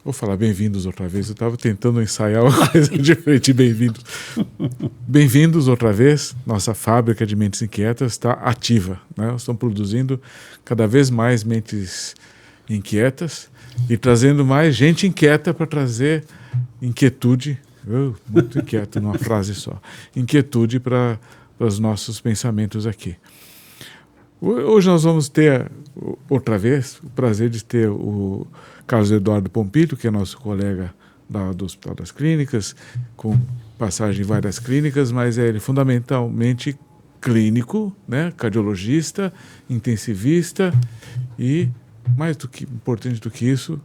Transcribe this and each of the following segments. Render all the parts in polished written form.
Vou falar bem-vindos outra vez. Eu estava tentando ensaiar uma coisa diferente. Bem-vindos. Bem-vindos outra vez. Nossa fábrica de mentes inquietas está ativa, né? Nós estamos produzindo cada vez mais mentes inquietas e trazendo mais gente inquieta para trazer inquietude. Muito inquieto numa frase só. Inquietude para os nossos pensamentos aqui. Hoje nós vamos ter, outra vez, o prazer de ter o Carlos Eduardo Pompilho, que é nosso colega do Hospital das Clínicas, com passagem em várias clínicas, mas é ele fundamentalmente clínico, né? Cardiologista, intensivista e, mais importante do que isso,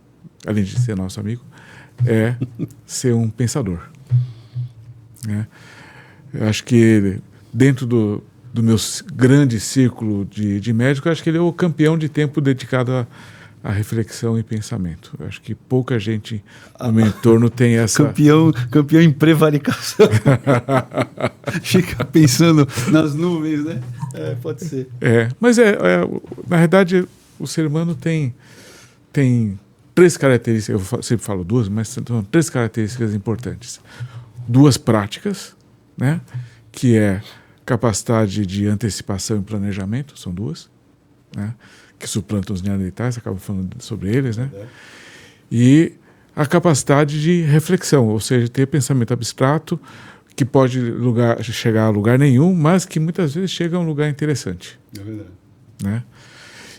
além de ser nosso amigo, é ser um pensador. Né? Eu acho que dentro do meu grande círculo de médico, acho que ele é o campeão de tempo dedicado à reflexão e pensamento. Eu acho que pouca gente no meu entorno tem essa... Campeão em prevaricação. Fica pensando nas nuvens, né? Pode ser. Mas na verdade, o ser humano tem três características, eu sempre falo duas, mas são três características importantes. Duas práticas, né? Que é capacidade de antecipação e planejamento, são duas, né? Que suplantam os neandertais, acabo falando sobre eles, né? E a capacidade de reflexão, ou seja, ter pensamento abstrato que pode chegar a lugar nenhum, mas que muitas vezes chega a um lugar interessante. É verdade. Né?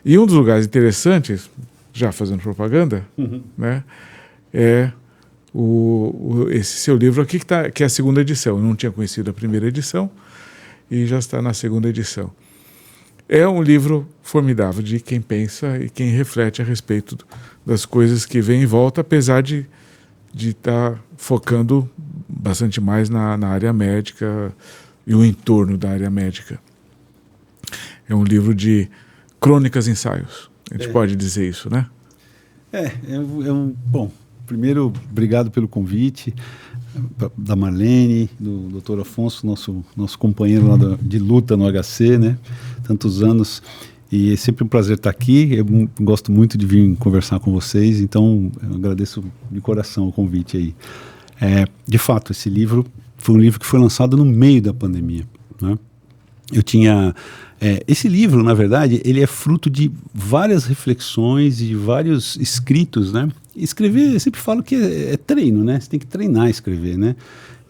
E um dos lugares interessantes, já fazendo propaganda, né, é esse seu livro aqui, que é a segunda edição. Eu não tinha conhecido a primeira edição e já está na segunda edição. É um livro formidável de quem pensa e quem reflete a respeito das coisas que vêm em volta, apesar de estar focando bastante mais na área médica e o entorno da área médica. É um livro de crônicas e ensaios. A gente pode dizer isso, né? Bom, primeiro, obrigado pelo convite da Marlene, do Dr. Afonso, nosso companheiro lá de luta no HC, né? Tantos anos. E é sempre um prazer estar aqui. Eu gosto muito de vir conversar com vocês, então eu agradeço de coração o convite aí. De fato, esse livro foi um livro que foi lançado no meio da pandemia, né? Eu tinha... esse livro, na verdade, ele é fruto de várias reflexões e vários escritos, né? Escrever, eu sempre falo que é treino, né? Você tem que treinar a escrever, né?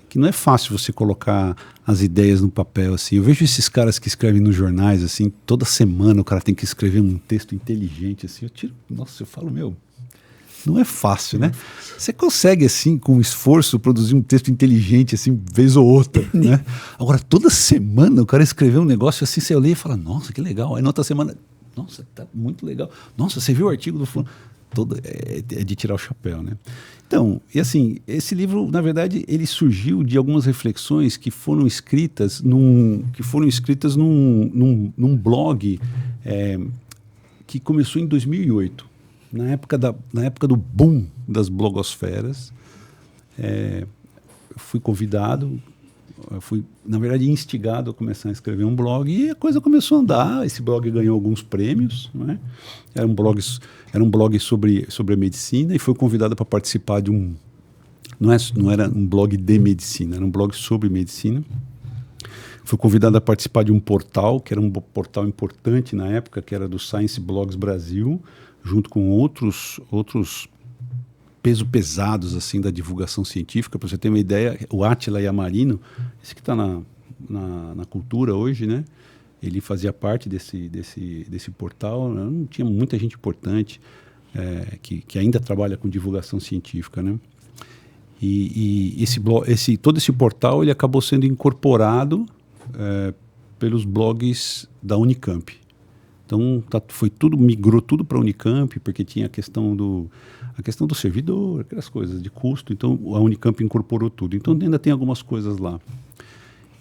Que não é fácil você colocar as ideias no papel, assim. Eu vejo esses caras que escrevem nos jornais, assim, toda semana o cara tem que escrever um texto inteligente, assim. Eu falo, não é fácil, né? Você consegue, assim, com esforço, produzir um texto inteligente, assim, vez ou outra, né? Agora, toda semana o cara escreveu um negócio assim, você olha e fala, nossa, que legal. Aí na outra semana, nossa, tá muito legal. Nossa, você viu o artigo do fulano? É de tirar o chapéu, né? Então, e assim, esse livro, na verdade, ele surgiu de algumas reflexões que foram escritas num blog que começou em 2008. Na época do boom das blogosferas, eu fui convidado, fui, na verdade, instigado a começar a escrever um blog e a coisa começou a andar. Esse blog ganhou alguns prêmios, né? Era um blog sobre a medicina e foi convidado para participar de um... Não era um blog de medicina, era um blog sobre medicina. Fui convidado a participar de um portal, que era um portal importante na época, que era do Science Blogs Brasil, junto com outros pesados assim da divulgação científica. Para você ter uma ideia, o Átila Yamarino, esse que está na cultura hoje, né? Ele fazia parte desse portal. Não tinha muita gente importante que ainda trabalha com divulgação científica, né? E todo esse portal ele acabou sendo incorporado pelos blogs da Unicamp. Então migrou tudo para a Unicamp, porque tinha a questão do servidor, aquelas coisas de custo. Então a Unicamp incorporou tudo. Então ainda tem algumas coisas lá.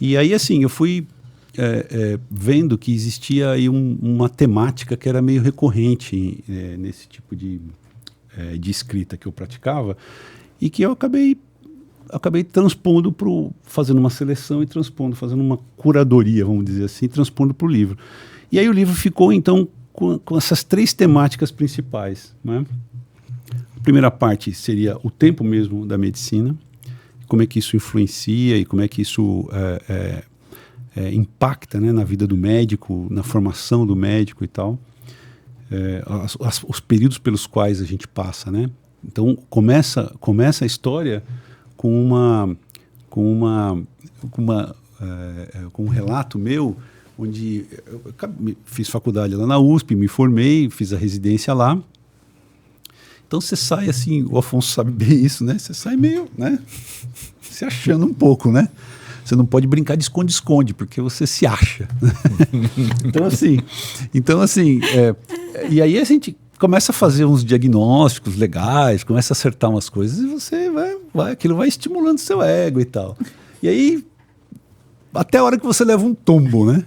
E aí assim, eu fui vendo que existia aí uma temática que era meio recorrente nesse tipo de escrita que eu praticava, e que eu acabei transpondo fazendo uma seleção e fazendo uma curadoria, vamos dizer assim, transpondo para o livro. E aí o livro ficou, então, com essas três temáticas principais, né? primeira parte seria o tempo mesmo da medicina, como é que isso influencia e como é que isso impacta, né, na vida do médico, na formação do médico e tal. Os períodos pelos quais a gente passa, né? Então começa a história com um relato meu, onde eu fiz faculdade lá na USP, me formei, fiz a residência lá. Então você sai assim, o Afonso sabe bem isso, né? Você sai meio, né, se achando um pouco, né? Você não pode brincar de esconde-esconde, porque você se acha. Então assim, e aí a gente começa a fazer uns diagnósticos legais, começa a acertar umas coisas e você aquilo vai estimulando seu ego e tal. E aí, até a hora que você leva um tombo, né?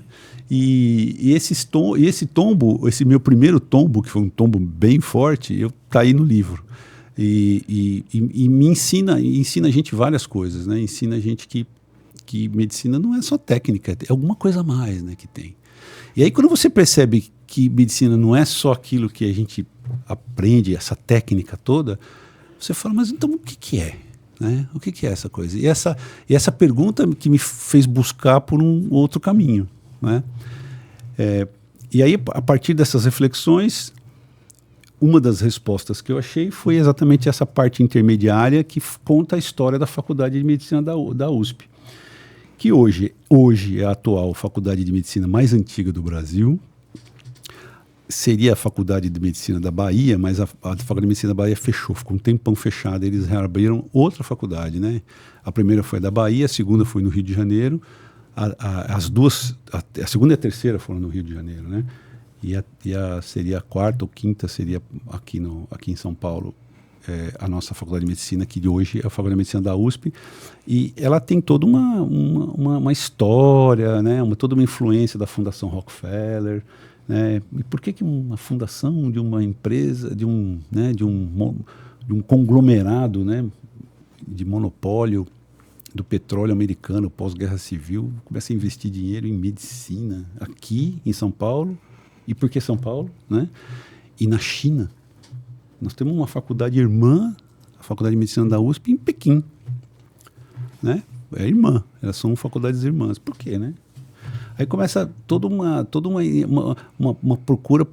E esse tombo, esse meu primeiro tombo, que foi um tombo bem forte, tá aí no livro. E me ensina a gente várias coisas, né? Ensina a gente que medicina não é só técnica, é alguma coisa a mais, né, que tem. E aí quando você percebe que medicina não é só aquilo que a gente aprende, essa técnica toda, você fala, mas então o que é? Né? O que é essa coisa? E essa pergunta que me fez buscar por um outro caminho, né? E aí, a partir dessas reflexões, uma das respostas que eu achei foi exatamente essa parte intermediária que conta a história da Faculdade de Medicina da USP, que hoje é a atual Faculdade de Medicina mais antiga do Brasil. Seria a Faculdade de Medicina da Bahia, mas a Faculdade de Medicina da Bahia fechou, ficou um tempão fechada, eles reabriram outra faculdade, né? A primeira foi da Bahia, a segunda foi no Rio de Janeiro, a segunda e a terceira foram no Rio de Janeiro, né? Seria a quarta ou quinta, seria aqui em São Paulo, a nossa Faculdade de Medicina, que de hoje é a Faculdade de Medicina da USP, e ela tem toda uma história, né? Toda uma influência da Fundação Rockefeller, né? E por que uma fundação de uma empresa, de um conglomerado, né, de monopólio do petróleo americano pós-guerra civil começa a investir dinheiro em medicina aqui em São Paulo? E por que São Paulo, né? E na China nós temos uma faculdade irmã, a Faculdade de Medicina da USP, em Pequim, né? É irmã, elas são faculdades irmãs. Por quê, né? Aí começa toda uma procura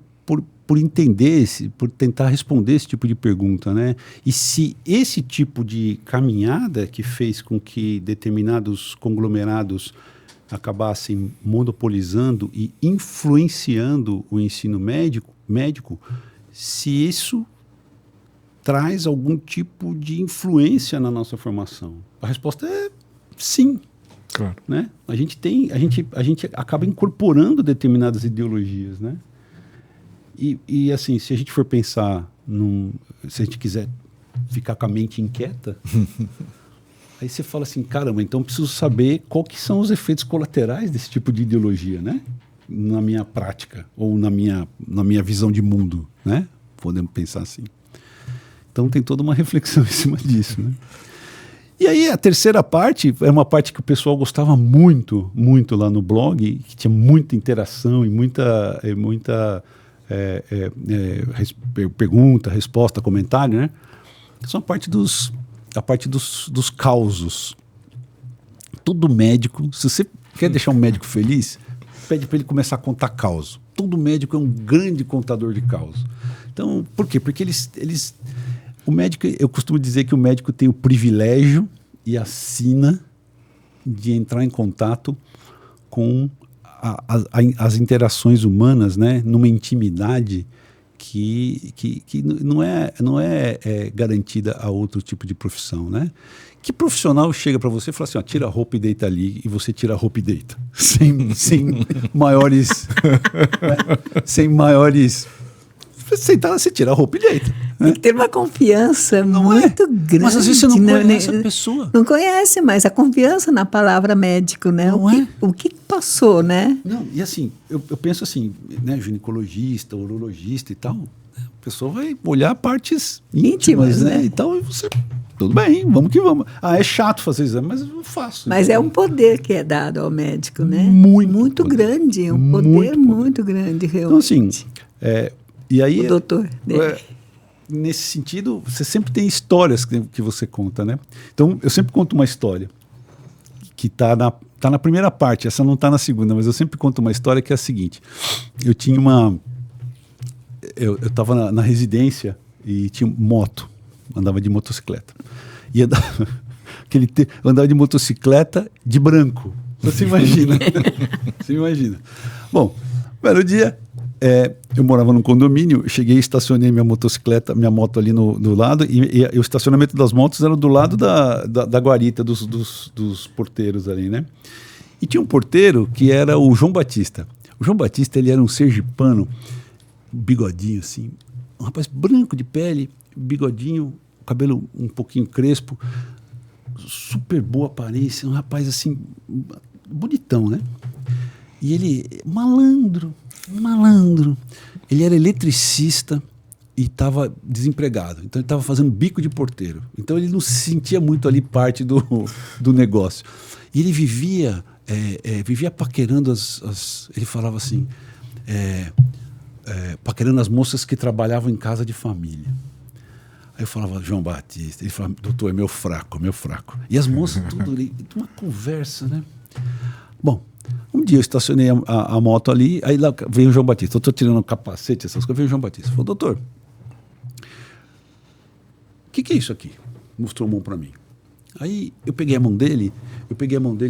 por entender, por tentar responder esse tipo de pergunta, né? E se esse tipo de caminhada que fez com que determinados conglomerados acabassem monopolizando e influenciando o ensino médico, se isso traz algum tipo de influência na nossa formação? A resposta é sim. Claro. Né? A gente acaba incorporando determinadas ideologias, né? E assim, se a gente for pensar se a gente quiser ficar com a mente inquieta, aí você fala assim, caramba, então preciso saber quais que são os efeitos colaterais desse tipo de ideologia, né? Na minha prática ou na minha visão de mundo, né? Podemos pensar assim. Então tem toda uma reflexão em cima disso, né? E aí a terceira parte é uma parte que o pessoal gostava muito, muito lá no blog, que tinha muita interação e muita pergunta, resposta, comentário, né? São a parte dos causos. Todo médico, se você quer deixar um médico feliz, pede para ele começar a contar causos. Todo médico é um grande contador de causos. Então, por quê? Porque o médico, eu costumo dizer que o médico tem o privilégio e a sina de entrar em contato com as interações humanas, né, numa intimidade que não é garantida a outro tipo de profissão, né? Que profissional chega para você e fala assim, ó, tira a roupa e deita ali, e você tira a roupa e deita, sem maiores, né? Sem maiores. Você tira a roupa e deita. Tem que ter uma confiança muito grande. Mas às vezes você não conhece a pessoa. Não conhece, mas a confiança na palavra médico, né? O que passou, né? Não, e assim, eu penso assim, né, ginecologista, urologista e tal, a pessoa vai olhar partes íntimas, né? E tal, e você, tudo bem, vamos que vamos. É chato fazer exame, mas eu faço. Mas é um poder que é dado ao médico, né? Muito grande, um poder muito grande, realmente. Então assim, e aí, o doutor dele. nesse sentido, você sempre tem histórias que você conta, né? Então, eu sempre conto uma história que tá na primeira parte, essa não está na segunda, mas eu sempre conto uma história que é a seguinte. Eu tinha eu estava na residência e tinha moto, andava de motocicleta. E eu andava de motocicleta de branco. Você imagina? Você imagina. Bom, belo dia, eu morava num condomínio, cheguei e estacionei minha moto ali do lado, e o estacionamento das motos era do lado da guarita dos porteiros ali, né? E tinha um porteiro que era o João Batista. O João Batista, ele era um sergipano, bigodinho assim, um rapaz branco de pele, bigodinho, cabelo um pouquinho crespo, super boa aparência, um rapaz assim, bonitão, né? E ele, malandro, ele era eletricista e estava desempregado, então ele estava fazendo bico de porteiro, então ele não se sentia muito ali parte do negócio. E ele vivia paquerando ele falava assim, paquerando as moças que trabalhavam em casa de família. Aí eu falava, João Batista, ele falava, doutor, é meu fraco. E as moças, tudo ali, uma conversa, né? Bom, um dia eu estacionei a moto ali, aí lá veio o João Batista, eu estou tirando o capacete, essas coisas, veio o João Batista, falou, doutor, o que é isso aqui? Mostrou a mão para mim. Aí eu peguei a mão dele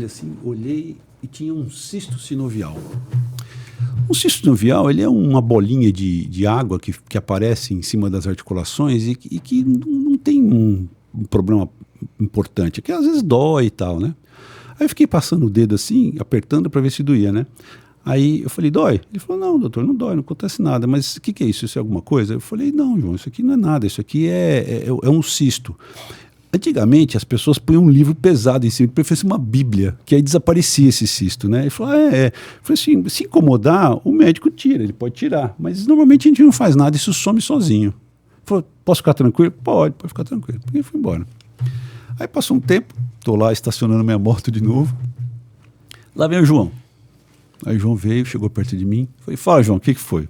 assim, olhei e tinha um cisto sinovial. Um cisto sinovial, ele é uma bolinha de água que aparece em cima das articulações e que não tem um problema importante, que às vezes dói e tal, né? Aí eu fiquei passando o dedo assim, apertando para ver se doía, né? Aí eu falei, dói? Ele falou, não, doutor, não dói, não acontece nada. Mas o que é isso? Isso é alguma coisa? Eu falei, não, João, isso aqui não é nada, isso aqui é um cisto. Antigamente, as pessoas punham um livro pesado em cima, que fosse uma bíblia, que aí desaparecia esse cisto, né? Ele falou, Eu falei assim, se incomodar, o médico tira, ele pode tirar. Mas normalmente a gente não faz nada, isso some sozinho. Ele falou, posso ficar tranquilo? Pode ficar tranquilo. E fui embora. Aí passou um tempo, estou lá estacionando minha moto de novo. Lá vem o João. Aí o João veio, chegou perto de mim. Falei, fala, João, o que foi?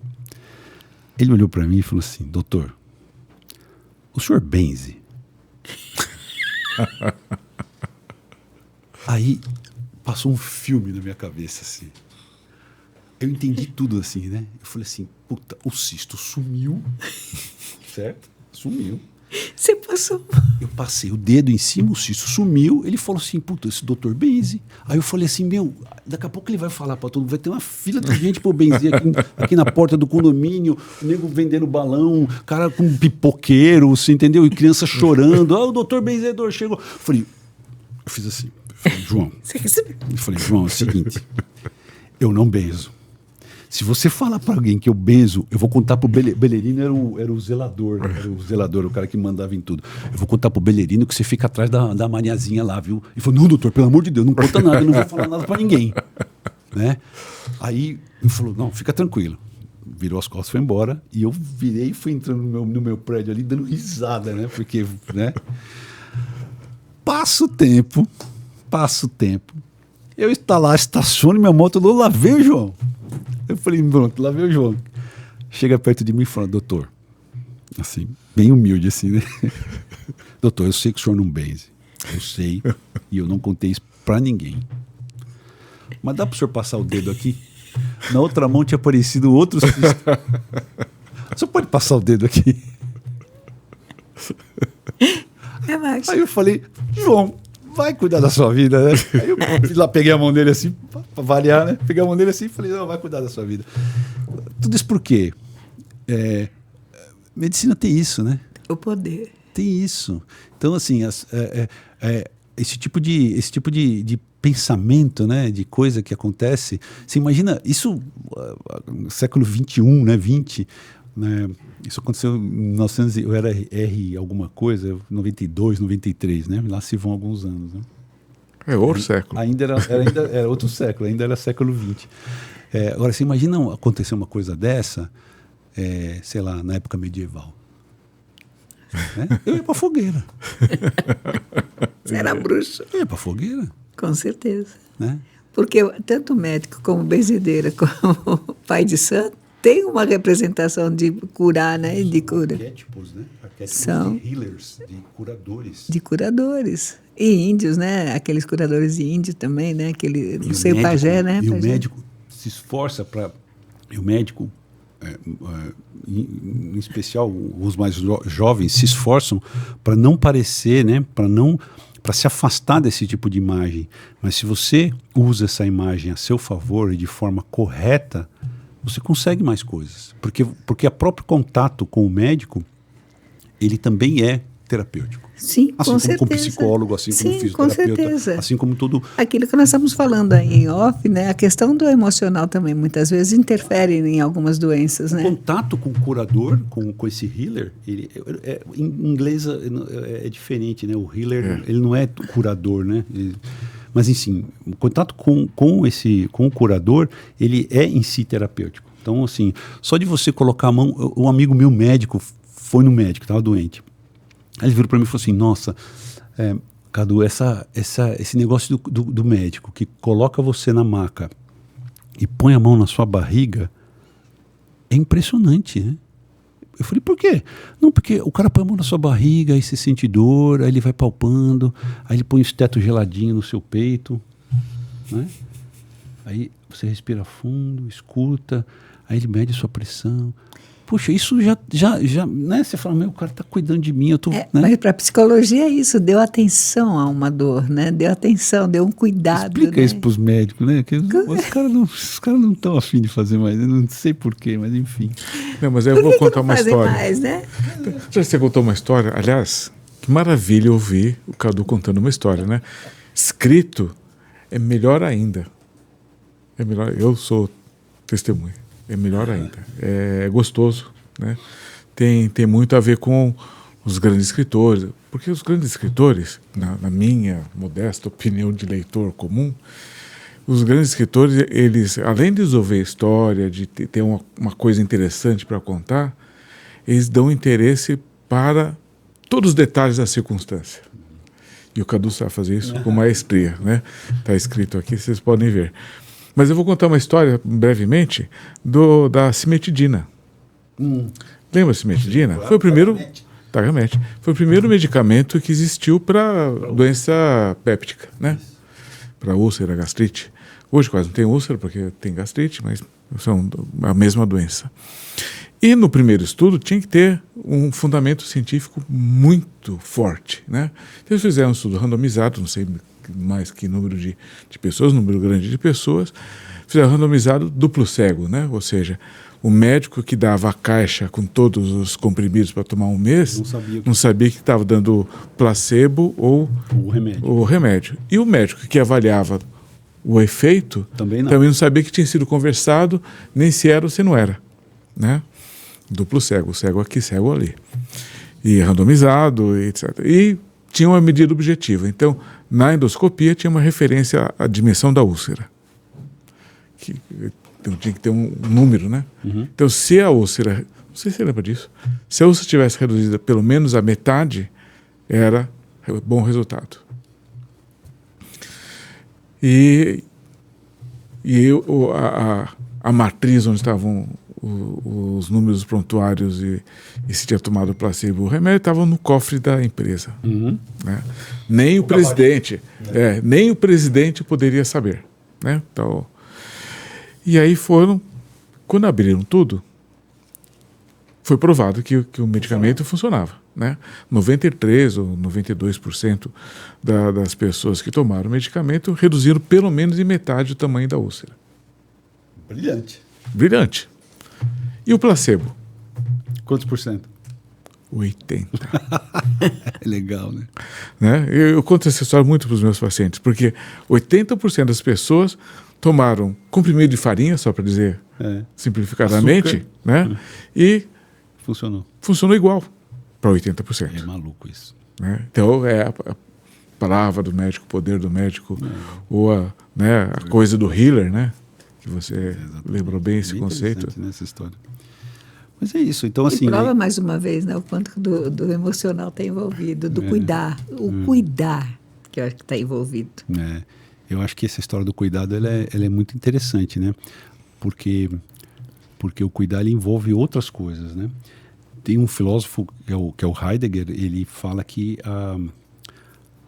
Ele olhou para mim e falou assim, doutor, o senhor benze? Aí passou um filme na minha cabeça assim. Eu entendi tudo assim, né? Eu falei assim, puta, o cisto sumiu. Certo? Sumiu. Você passou? Eu passei o dedo em cima, o cisto sumiu. Ele falou assim, puta, esse doutor benze. Aí eu falei assim, daqui a pouco ele vai falar pra todo mundo, vai ter uma fila de gente por benzer aqui na porta do condomínio, o nego vendendo balão, cara com pipoqueiro, você entendeu? E criança chorando, o doutor benzedor chegou. Eu fiz assim, João. Eu falei, João, é o seguinte, eu não benzo. Se você falar para alguém que eu benzo, eu vou contar pro Belerino, era o zelador, o cara que mandava em tudo. Eu vou contar pro Belerino que você fica atrás da maniazinha lá, viu? Ele falou, não, doutor, pelo amor de Deus, não conta nada, eu não vou falar nada para ninguém. Né? Aí ele falou, não, fica tranquilo. Virou as costas, foi embora, e eu virei e fui entrando no meu prédio ali, dando risada, né? Porque, né? Passa o tempo, eu estaciono minha moto, lá veio o João. Eu falei, pronto, lá veio o João. Chega perto de mim e fala, doutor, assim, bem humilde assim, né? Doutor, eu sei que o senhor não benze. Eu sei, e eu não contei isso pra ninguém. Mas dá pro senhor passar o dedo aqui? Na outra mão tinha aparecido outro cisto. O senhor pode passar o dedo aqui? Aí eu falei, João, vai cuidar da sua vida, né? Aí eu lá peguei a mão dele assim, pra variar, né? Peguei a mão dele assim e falei, não, vai cuidar da sua vida. Tudo isso por quê? Medicina tem isso, né? O poder. Tem isso. Então, assim, esse tipo de pensamento, né? De coisa que acontece. Você imagina, isso século XXI, né? 20, né? Isso aconteceu em 1900, eu era R alguma coisa, 92, 93, né? Lá se vão alguns anos, né? É outro século. Ainda era outro século, ainda era século XX. Agora, você imagina acontecer uma coisa dessa, sei lá, na época medieval. Né? Eu ia pra fogueira. Você era bruxo. Eu ia pra fogueira. Com certeza. Né? Porque tanto médico como benzedeira, como pai de santo, tem uma representação de curar, né? De cura. Arquétipos, né? Arquétipos São de healers, de curadores. de curadores. E índios, né? Aqueles curadores índios também, né? Aquele, não sei, o pajé, né? E o Pajé. médico se esforça para... E o médico, em especial os mais jovens, se esforçam para não parecer, né? Para se afastar desse tipo de imagem. Mas se você usa essa imagem a seu favor e de forma correta, você consegue mais coisas. Porque o próprio contato com o médico, ele também é terapêutico. Sim, Assim com como certeza. com psicólogo, assim como Sim, fisioterapeuta, com certeza. assim como tudo. Aquilo que nós estamos falando aí em off, né? A questão do emocional também muitas vezes interfere em algumas doenças, O né? contato com o curador, com esse healer, em inglês é diferente, né? O healer, ele não é curador, né? Mas, enfim, o contato com o curador, ele é em si terapêutico. Então, assim, só de você colocar a mão... Um amigo meu médico foi no médico, estava doente. Aí ele virou para mim e falou assim, nossa, Cadu, esse negócio do médico que coloca você na maca e põe a mão na sua barriga é impressionante, né? Eu falei, por quê? Não, porque o cara põe a mão na sua barriga, aí você sente dor, aí ele vai palpando, aí ele põe esse teto geladinho no seu peito, né? Aí você respira fundo, escuta, aí ele mede a sua pressão. Puxa, isso já né? Você fala, meu, o cara tá cuidando de mim, eu tô... né? Mas para a psicologia é isso, deu atenção a uma dor, né? Deu atenção, deu um cuidado. Explica né? isso pros médicos, né? Que os caras não estão afim de fazer mais, eu não sei porquê, mas enfim. Não, mas eu Por vou que contar não uma fazem história. mais, né? Já você contou uma história? Aliás, que maravilha ouvir o Cadu contando uma história, né? Escrito é melhor ainda. É melhor, eu sou testemunha. É melhor ainda. É gostoso, né? Tem muito a ver com os grandes escritores. Porque os grandes escritores, na minha modesta opinião de leitor comum, os grandes escritores, eles, além de desenvolver história, de ter uma coisa interessante para contar, eles dão interesse para todos os detalhes da circunstância. E o Cadu sabe fazer isso com maestria, né? Está escrito aqui, vocês podem ver. Mas eu vou contar uma história, brevemente, da cimetidina. Lembra a cimetidina? Foi o primeiro... Tagamete. Foi o primeiro medicamento que existiu para doença péptica, né? Para úlcera, gastrite. Hoje quase não tem úlcera, porque tem gastrite, mas são a mesma doença. E no primeiro estudo tinha que ter um fundamento científico muito forte, né? Então, eles fizeram um estudo randomizado, não sei mais que número de pessoas, número grande de pessoas, fizeram randomizado duplo cego, né? Ou seja, o médico que dava a caixa com todos os comprimidos para tomar um mês não sabia que estava dando placebo ou o remédio. E o médico que avaliava o efeito também não sabia que tinha sido conversado, nem se era ou se não era, né? Duplo cego, cego aqui, cego ali. E randomizado, etc. E tinha uma medida objetiva. Então, na endoscopia tinha uma referência à dimensão da úlcera. Então tinha que ter um número, né? Então, se a úlcera, não sei se você lembra disso, se a úlcera tivesse reduzida pelo menos a metade, era bom resultado. E a matriz onde estavam os números prontuários e se tinha tomado o placebo o remédio estavam no cofre da empresa. Né? Nem o presidente, nem o presidente poderia saber. Né? Então, e aí quando abriram tudo, foi provado que o medicamento funcionava. Né? 93% ou 92% das pessoas que tomaram o medicamento reduziram pelo menos em metade o tamanho da úlcera. Brilhante. E o placebo? Quantos por cento? 80%. É legal, né? Eu conto essa história muito para os meus pacientes, porque 80% das pessoas tomaram comprimido de farinha, só para dizer simplificadamente, né? E funcionou igual para 80%. É maluco isso. Né? Então, é a palavra do médico, o poder do médico, ou a coisa do healer, né? Que você lembrou bem esse conceito. Nessa história. Mas é isso. Então, assim. E prova mais uma vez, né, o quanto do emocional está envolvido, do cuidar. O cuidar que eu acho que está envolvido. Eu acho que essa história do cuidado ela é muito interessante, né? Porque porque o cuidar ele envolve outras coisas, né? Tem um filósofo que é o Heidegger, ele fala que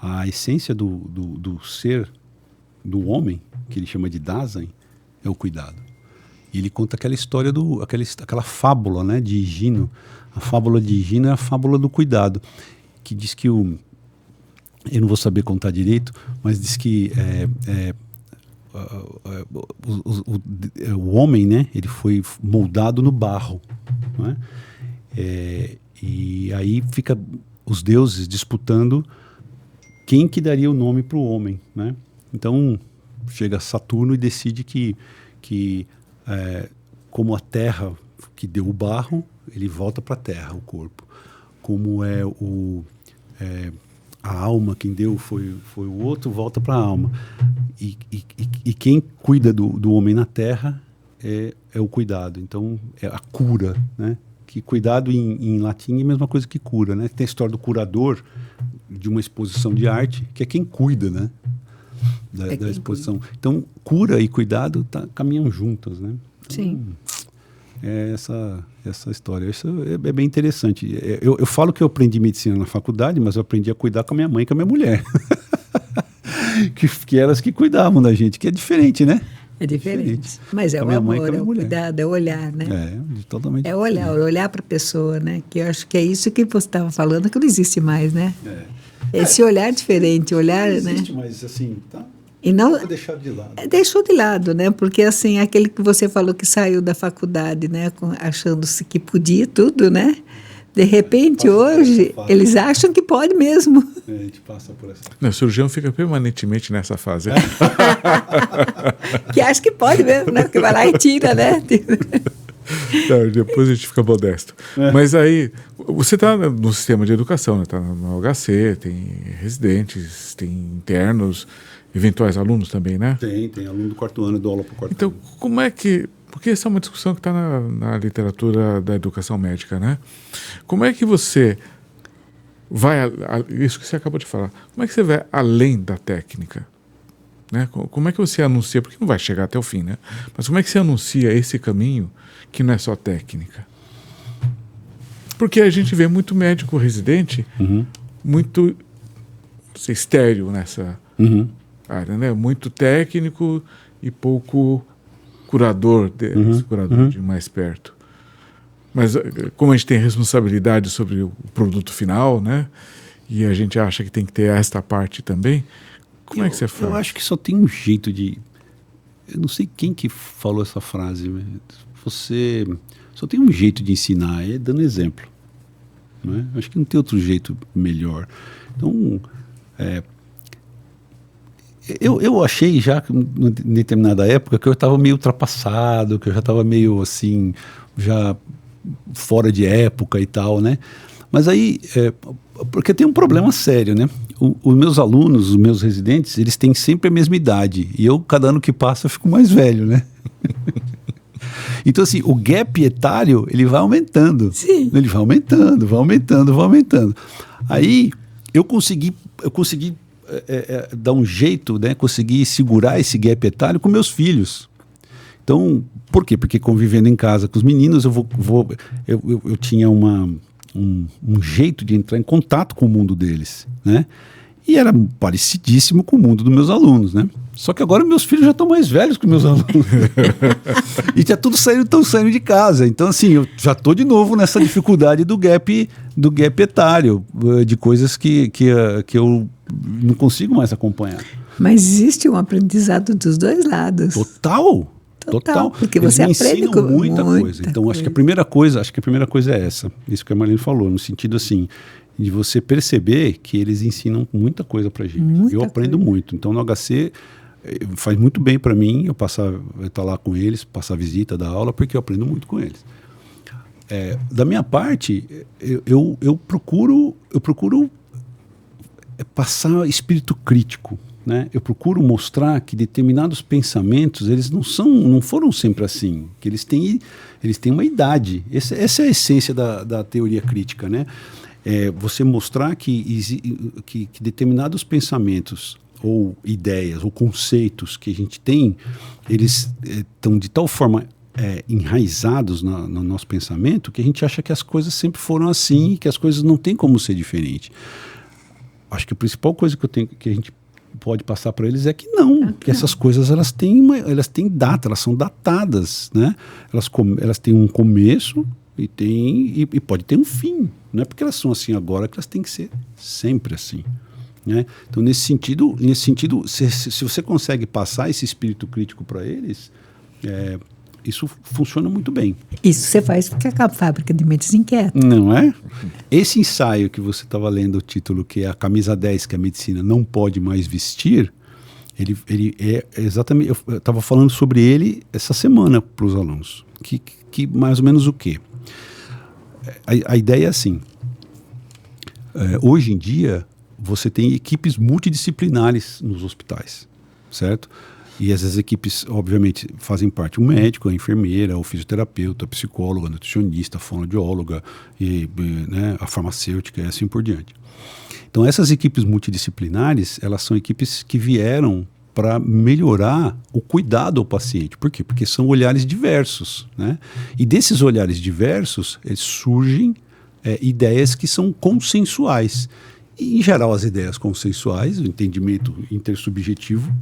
a essência do ser, do homem, que ele chama de Dasein, é o cuidado. E ele conta aquela história, aquela fábula, né, de Higino. A fábula de Higino é a fábula do cuidado, que diz que eu não vou saber contar direito, mas diz que o homem, né, ele foi moldado no barro, né? E aí fica os deuses disputando quem que daria o nome para o homem, né? Então chega Saturno e decide que como a terra que deu o barro, ele volta para a terra, o corpo. Como a alma, quem deu foi o outro, volta para a alma. E quem cuida do homem na terra é o cuidado. Então é a cura, né? Que cuidado em latim é a mesma coisa que cura, né? Tem a história do curador de uma exposição de arte, que é quem cuida, né? Da exposição. Cuida. Então, cura e cuidado caminham juntas, né? Então, sim. É essa história. Isso é bem interessante. Eu falo que eu aprendi medicina na faculdade, mas eu aprendi a cuidar com a minha mãe e com a minha mulher. que elas que cuidavam da gente, que é diferente, né? É diferente. Mas é o amor, é o cuidado, é o olhar, né? Totalmente. É olhar para a pessoa, né? Que eu acho que é isso que você estava falando, que não existe mais, né? Esse olhar diferente, olhar, não existe, né? Mas assim, tá. E não deixado de lado. Deixou de lado, né? Porque assim, aquele que você falou que saiu da faculdade, né? Achando-se que podia tudo, né? De repente, hoje, eles acham que pode mesmo. A gente passa por essa. O cirurgião fica permanentemente nessa fase. Que acha que pode mesmo, né? Porque vai lá e tira, né? Não, depois a gente fica modesto. Mas aí, você está no sistema de educação, né? Está no HC, tem residentes, tem internos, eventuais alunos também, né? Tem aluno do 4º ano, dou aula para o 4º ano. Então, como é que... Porque essa é uma discussão que está na literatura da educação médica, né? Como é que você vai... Isso que você acabou de falar. Como é que você vai além da técnica? Né? Como é que você anuncia? Porque não vai chegar até o fim, né? Mas como é que você anuncia esse caminho que não é só técnica? Porque a gente vê muito médico residente, muito não sei, estéril nessa área, né? Muito técnico e pouco curador, de mais perto. Mas como a gente tem responsabilidade sobre o produto final, né? E a gente acha que tem que ter esta parte também, como é que você faz? Eu acho que só tem um jeito de... Eu não sei quem que falou essa frase, mas você só tem um jeito de ensinar, é dando exemplo. Não é? Acho que não tem outro jeito melhor. Então, eu achei já, em determinada época, que eu estava meio ultrapassado, que eu já estava meio assim, já fora de época e tal, né? Mas aí, porque tem um problema sério, né? Os meus alunos, os meus residentes, eles têm sempre a mesma idade. E eu, cada ano que passa, eu fico mais velho, né? Então, assim, o gap etário, ele vai aumentando. Sim. Ele vai aumentando, vai aumentando, vai aumentando. Aí, eu consegui dar um jeito, né? Consegui segurar esse gap etário com meus filhos. Então, por quê? Porque convivendo em casa com os meninos, eu tinha um jeito de entrar em contato com o mundo deles, né? E era parecidíssimo com o mundo dos meus alunos, né? Só que agora meus filhos já estão mais velhos que meus alunos. E já estão saindo de casa. Então, assim, eu já estou de novo nessa dificuldade do gap etário, de coisas que eu não consigo mais acompanhar. Mas existe um aprendizado dos dois lados. Total. Porque você aprende com muita coisa. Então, acho que a primeira coisa é essa. Isso que a Marlene falou, no sentido assim, de você perceber que eles ensinam muita coisa pra gente. Eu aprendo muito. Então, no HC, faz muito bem para mim eu estar lá com eles, passar visita, dar aula, porque eu aprendo muito com eles. Da minha parte, eu procuro passar espírito crítico. Né? Eu procuro mostrar que determinados pensamentos eles não foram sempre assim, que eles têm uma idade. Essa é a essência da teoria crítica, né? Você mostrar que determinados pensamentos ou ideias ou conceitos que a gente tem, eles estão de tal forma enraizados no nosso pensamento, que a gente acha que as coisas sempre foram assim, que as coisas não têm como ser diferente. Acho que a principal coisa que a gente pode passar para eles é que não, que essas coisas elas têm data, elas são datadas, né? Elas têm um começo e pode ter um fim. Não é porque elas são assim agora que elas têm que ser sempre assim, né? Então, nesse sentido, se você consegue passar esse espírito crítico para eles, isso funciona muito bem. Isso você faz com a Fábrica de Mentes Inquietas. Não é? Esse ensaio que você estava lendo, o título, que é a camisa 10 que a medicina não pode mais vestir, ele é exatamente... Eu estava falando sobre ele essa semana para os alunos. Que mais ou menos o quê? A ideia é assim. Hoje em dia, você tem equipes multidisciplinares nos hospitais, certo? E essas equipes, obviamente, fazem parte o médico, a enfermeira, o fisioterapeuta, a psicóloga, a nutricionista, a fonoaudióloga, né, a farmacêutica e assim por diante. Então, essas equipes multidisciplinares, elas são equipes que vieram para melhorar o cuidado ao paciente. Por quê? Porque são olhares diversos, né? E desses olhares diversos, surgem ideias que são consensuais. E, em geral, as ideias consensuais, o entendimento intersubjetivo,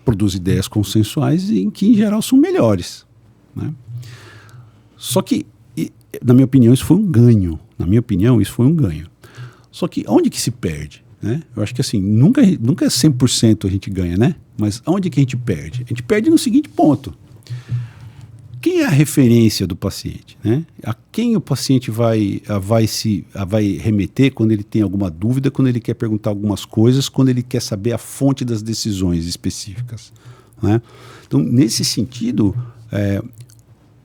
produz ideias consensuais em que, em geral, são melhores, né? Só que, na minha opinião, isso foi um ganho. Só que onde que se perde, né? Eu acho que assim, nunca 100% a gente ganha, né? Mas onde que a gente perde? A gente perde no seguinte ponto. Quem é a referência do paciente, né? A quem o paciente vai remeter quando ele tem alguma dúvida, quando ele quer perguntar algumas coisas, quando ele quer saber a fonte das decisões específicas, né? Então, nesse sentido,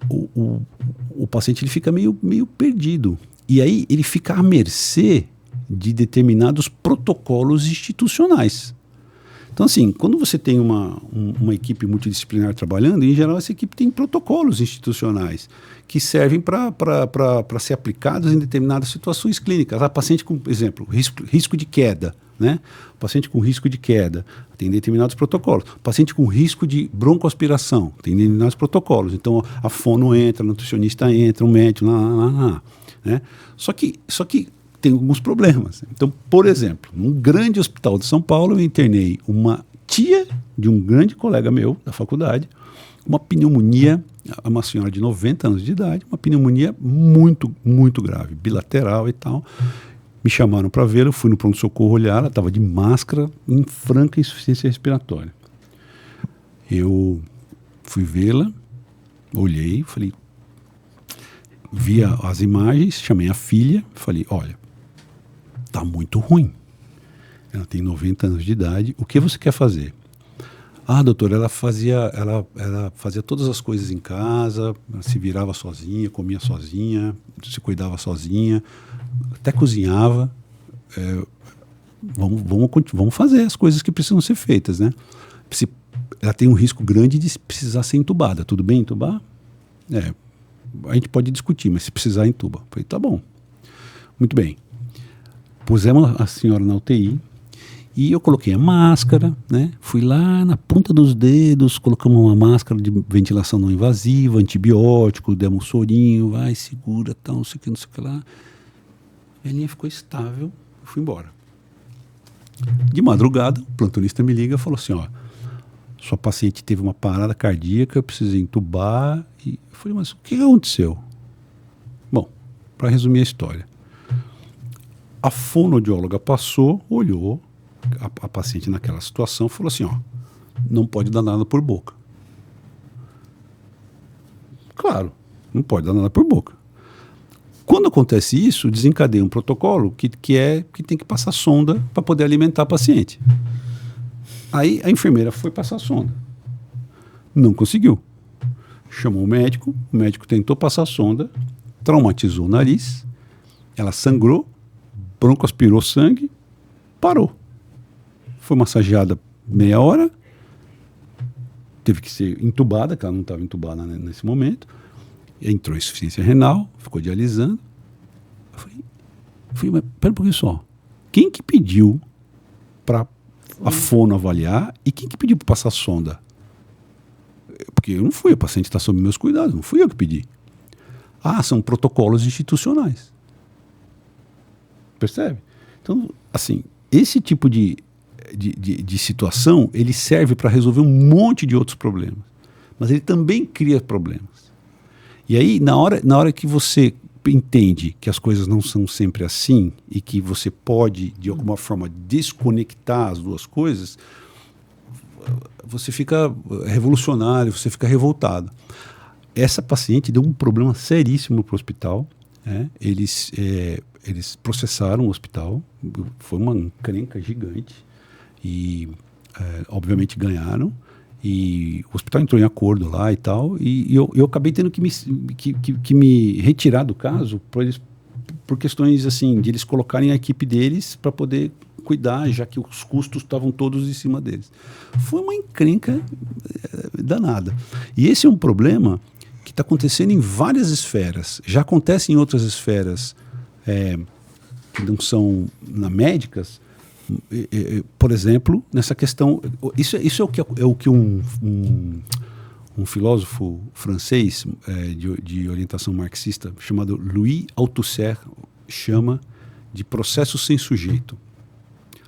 o paciente ele fica meio perdido. E aí ele fica à mercê de determinados protocolos institucionais. Então, assim, quando você tem uma equipe multidisciplinar trabalhando, em geral, essa equipe tem protocolos institucionais que servem para ser aplicados em determinadas situações clínicas. A paciente com, por exemplo, risco de queda, né? O paciente com risco de queda tem determinados protocolos. O paciente com risco de broncoaspiração tem determinados protocolos. Então, a fono entra, o nutricionista entra, o médico, né? Só que tem alguns problemas. Então, por exemplo, num grande hospital de São Paulo, eu internei uma tia de um grande colega meu da faculdade, uma pneumonia, uma senhora de 90 anos de idade, uma pneumonia muito, muito grave, bilateral e tal. Me chamaram para vê-la, eu fui no pronto-socorro olhar, ela estava de máscara, em franca insuficiência respiratória. Eu fui vê-la, olhei, falei, vi as imagens, chamei a filha, falei, olha, tá muito ruim. Ela tem 90 anos de idade. O que você quer fazer? Ah, doutor, ela fazia todas as coisas em casa, se virava sozinha, comia sozinha, se cuidava sozinha, até cozinhava. Vamos fazer as coisas que precisam ser feitas, né? Ela tem um risco grande de precisar ser entubada. Tudo bem entubar? A gente pode discutir, mas se precisar, entuba. Falei, tá bom. Muito bem. Pusemos a senhora na UTI e eu coloquei a máscara, né? Fui lá na ponta dos dedos, colocamos uma máscara de ventilação não invasiva, antibiótico, demos um sorinho, vai, segura, tal, não sei o que lá. A linha ficou estável, eu fui embora. De madrugada, o plantonista me liga e falou assim, ó, sua paciente teve uma parada cardíaca, eu precisei entubar. E eu falei, mas o que aconteceu? Bom, para resumir a história, a fonoaudióloga passou, olhou a paciente naquela situação, falou assim, ó, não pode dar nada por boca. Claro, não pode dar nada por boca. Quando acontece isso, desencadeia um protocolo que tem que passar sonda para poder alimentar a paciente. Aí a enfermeira foi passar a sonda. Não conseguiu. Chamou o médico tentou passar a sonda, traumatizou o nariz, ela sangrou, broncoaspirou sangue, parou. Foi massageada meia hora, teve que ser entubada, que ela não estava entubada nesse momento, entrou insuficiência renal, ficou dialisando. Eu falei, mas pera um pouquinho só, quem que pediu para a fono avaliar e quem que pediu para passar sonda? Porque eu não fui, o paciente está sob meus cuidados, não fui eu que pedi. São protocolos institucionais. Percebe? Então, assim, esse tipo de situação, ele serve para resolver um monte de outros problemas. Mas ele também cria problemas. E aí, na hora que você entende que as coisas não são sempre assim e que você pode, de alguma forma, desconectar as duas coisas, você fica revolucionário, você fica revoltado. Essa paciente deu um problema seríssimo para o hospital. Eles processaram o hospital, foi uma encrenca gigante e, obviamente, ganharam. E o hospital entrou em acordo lá e tal, e eu acabei tendo que me retirar do caso por questões assim, de eles colocarem a equipe deles para poder cuidar, já que os custos estavam todos em cima deles. Foi uma encrenca danada. E esse é um problema que está acontecendo em várias esferas. Já acontece em outras esferas que não são médicas. Por exemplo, nessa questão, isso é o que um filósofo francês de orientação marxista chamado Louis Althusser chama de processo sem sujeito.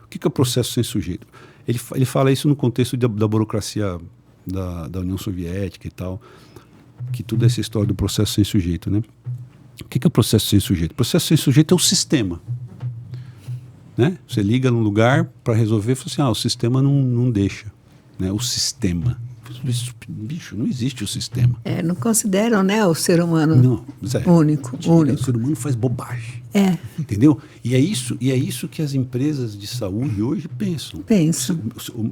O que é o processo sem sujeito? Ele fala isso no contexto da burocracia da União Soviética e tal, que tudo é essa história do processo sem sujeito, né? O que é o processo sem sujeito? O processo sem sujeito é o sistema. Né? Você liga num lugar para resolver e fala assim, o sistema não deixa. Né? O sistema. Bicho, não existe o sistema. Não consideram, né, o ser humano único. O ser humano faz bobagem. Entendeu? E é isso que as empresas de saúde hoje pensam.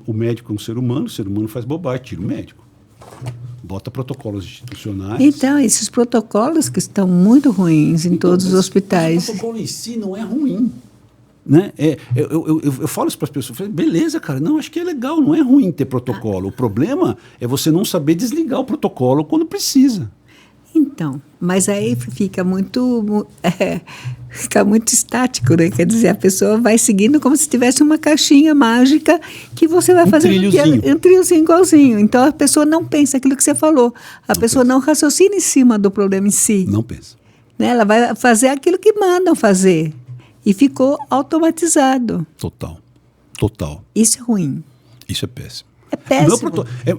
O médico é um ser humano, o ser humano faz bobagem, tira o médico. Bota protocolos institucionais. Então, esses protocolos que estão muito ruins em todos os hospitais. O protocolo em si não é ruim. Né? Eu falo isso para as pessoas, beleza, cara, não, acho que é legal, não é ruim ter protocolo. O problema é você não saber desligar o protocolo quando precisa. Então, mas aí fica muito estático, né? Quer dizer, a pessoa vai seguindo como se tivesse uma caixinha mágica que você vai fazendo um trilhozinho igualzinho. Então a pessoa não pensa aquilo que você falou. A pessoa não raciocina em cima do problema em si. Não pensa. Né? Ela vai fazer aquilo que mandam fazer. E ficou automatizado. Total. Isso é ruim. Isso é péssimo. É péssimo.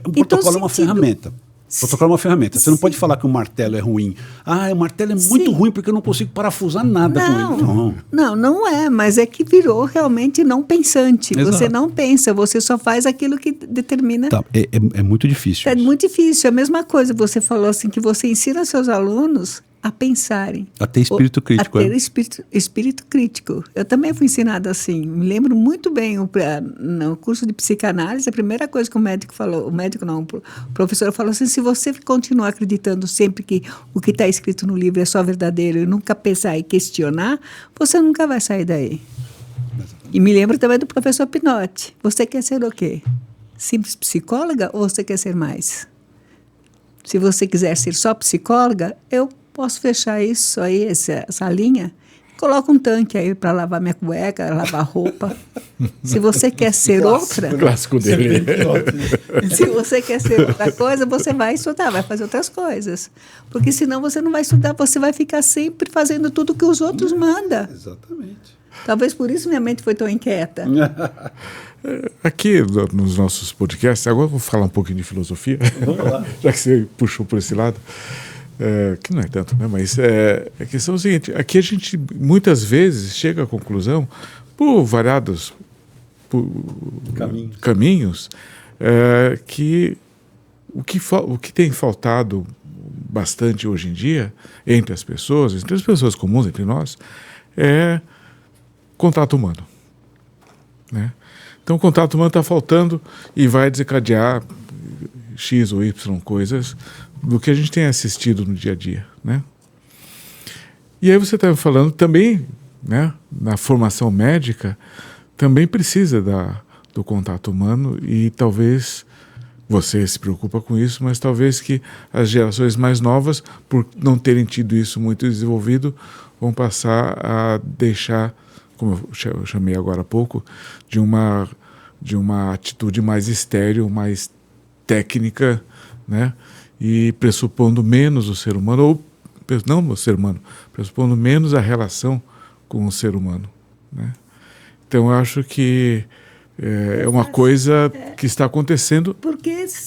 O protocolo é uma ferramenta. O protocolo é uma ferramenta. Você não pode falar que o martelo é ruim. O martelo é muito ruim porque eu não consigo parafusar nada com ele. Não é. Mas é que virou realmente não pensante. Exato. Você não pensa, você só faz aquilo que determina. É muito difícil. É muito difícil. É a mesma coisa. Você falou assim que você ensina seus alunos a pensarem. A ter espírito crítico. A ter espírito crítico. Eu também fui ensinada assim. Me lembro muito bem, no curso de psicanálise, a primeira coisa que o professor falou assim, se você continuar acreditando sempre que o que está escrito no livro é só verdadeiro e nunca pensar e questionar, você nunca vai sair daí. E me lembro também do professor Pinotti. Você quer ser o quê? Simples psicóloga ou você quer ser mais? Se você quiser ser só psicóloga, eu posso fechar isso aí, essa linha, coloca um tanque aí para lavar minha cueca, lavar roupa. Se você quer ser outra... O clássico dele. Se você quer ser outra coisa, você vai estudar, vai fazer outras coisas. Porque senão você não vai estudar, você vai ficar sempre fazendo tudo que os outros mandam. Exatamente. Talvez por isso minha mente foi tão inquieta. Aqui nos nossos podcasts, agora eu vou falar um pouquinho de filosofia, já que você puxou por esse lado. Que não é tanto, né? Mas a questão é o seguinte, aqui a gente muitas vezes chega à conclusão, por variados caminhos, que o que tem faltado bastante hoje em dia entre as pessoas comuns, entre nós, é contato humano. Né? Então o contato humano está faltando e vai desencadear X ou Y coisas do que a gente tem assistido no dia a dia, né? E aí você está falando também, né, na formação médica, também precisa do contato humano e talvez você se preocupa com isso, mas talvez que as gerações mais novas, por não terem tido isso muito desenvolvido, vão passar a deixar, como eu chamei agora há pouco, de uma atitude mais estéril, mais técnica, né? E pressupondo menos o ser humano, ou não o ser humano, pressupondo menos a relação com o ser humano, né? Então, eu acho que é uma coisa que está acontecendo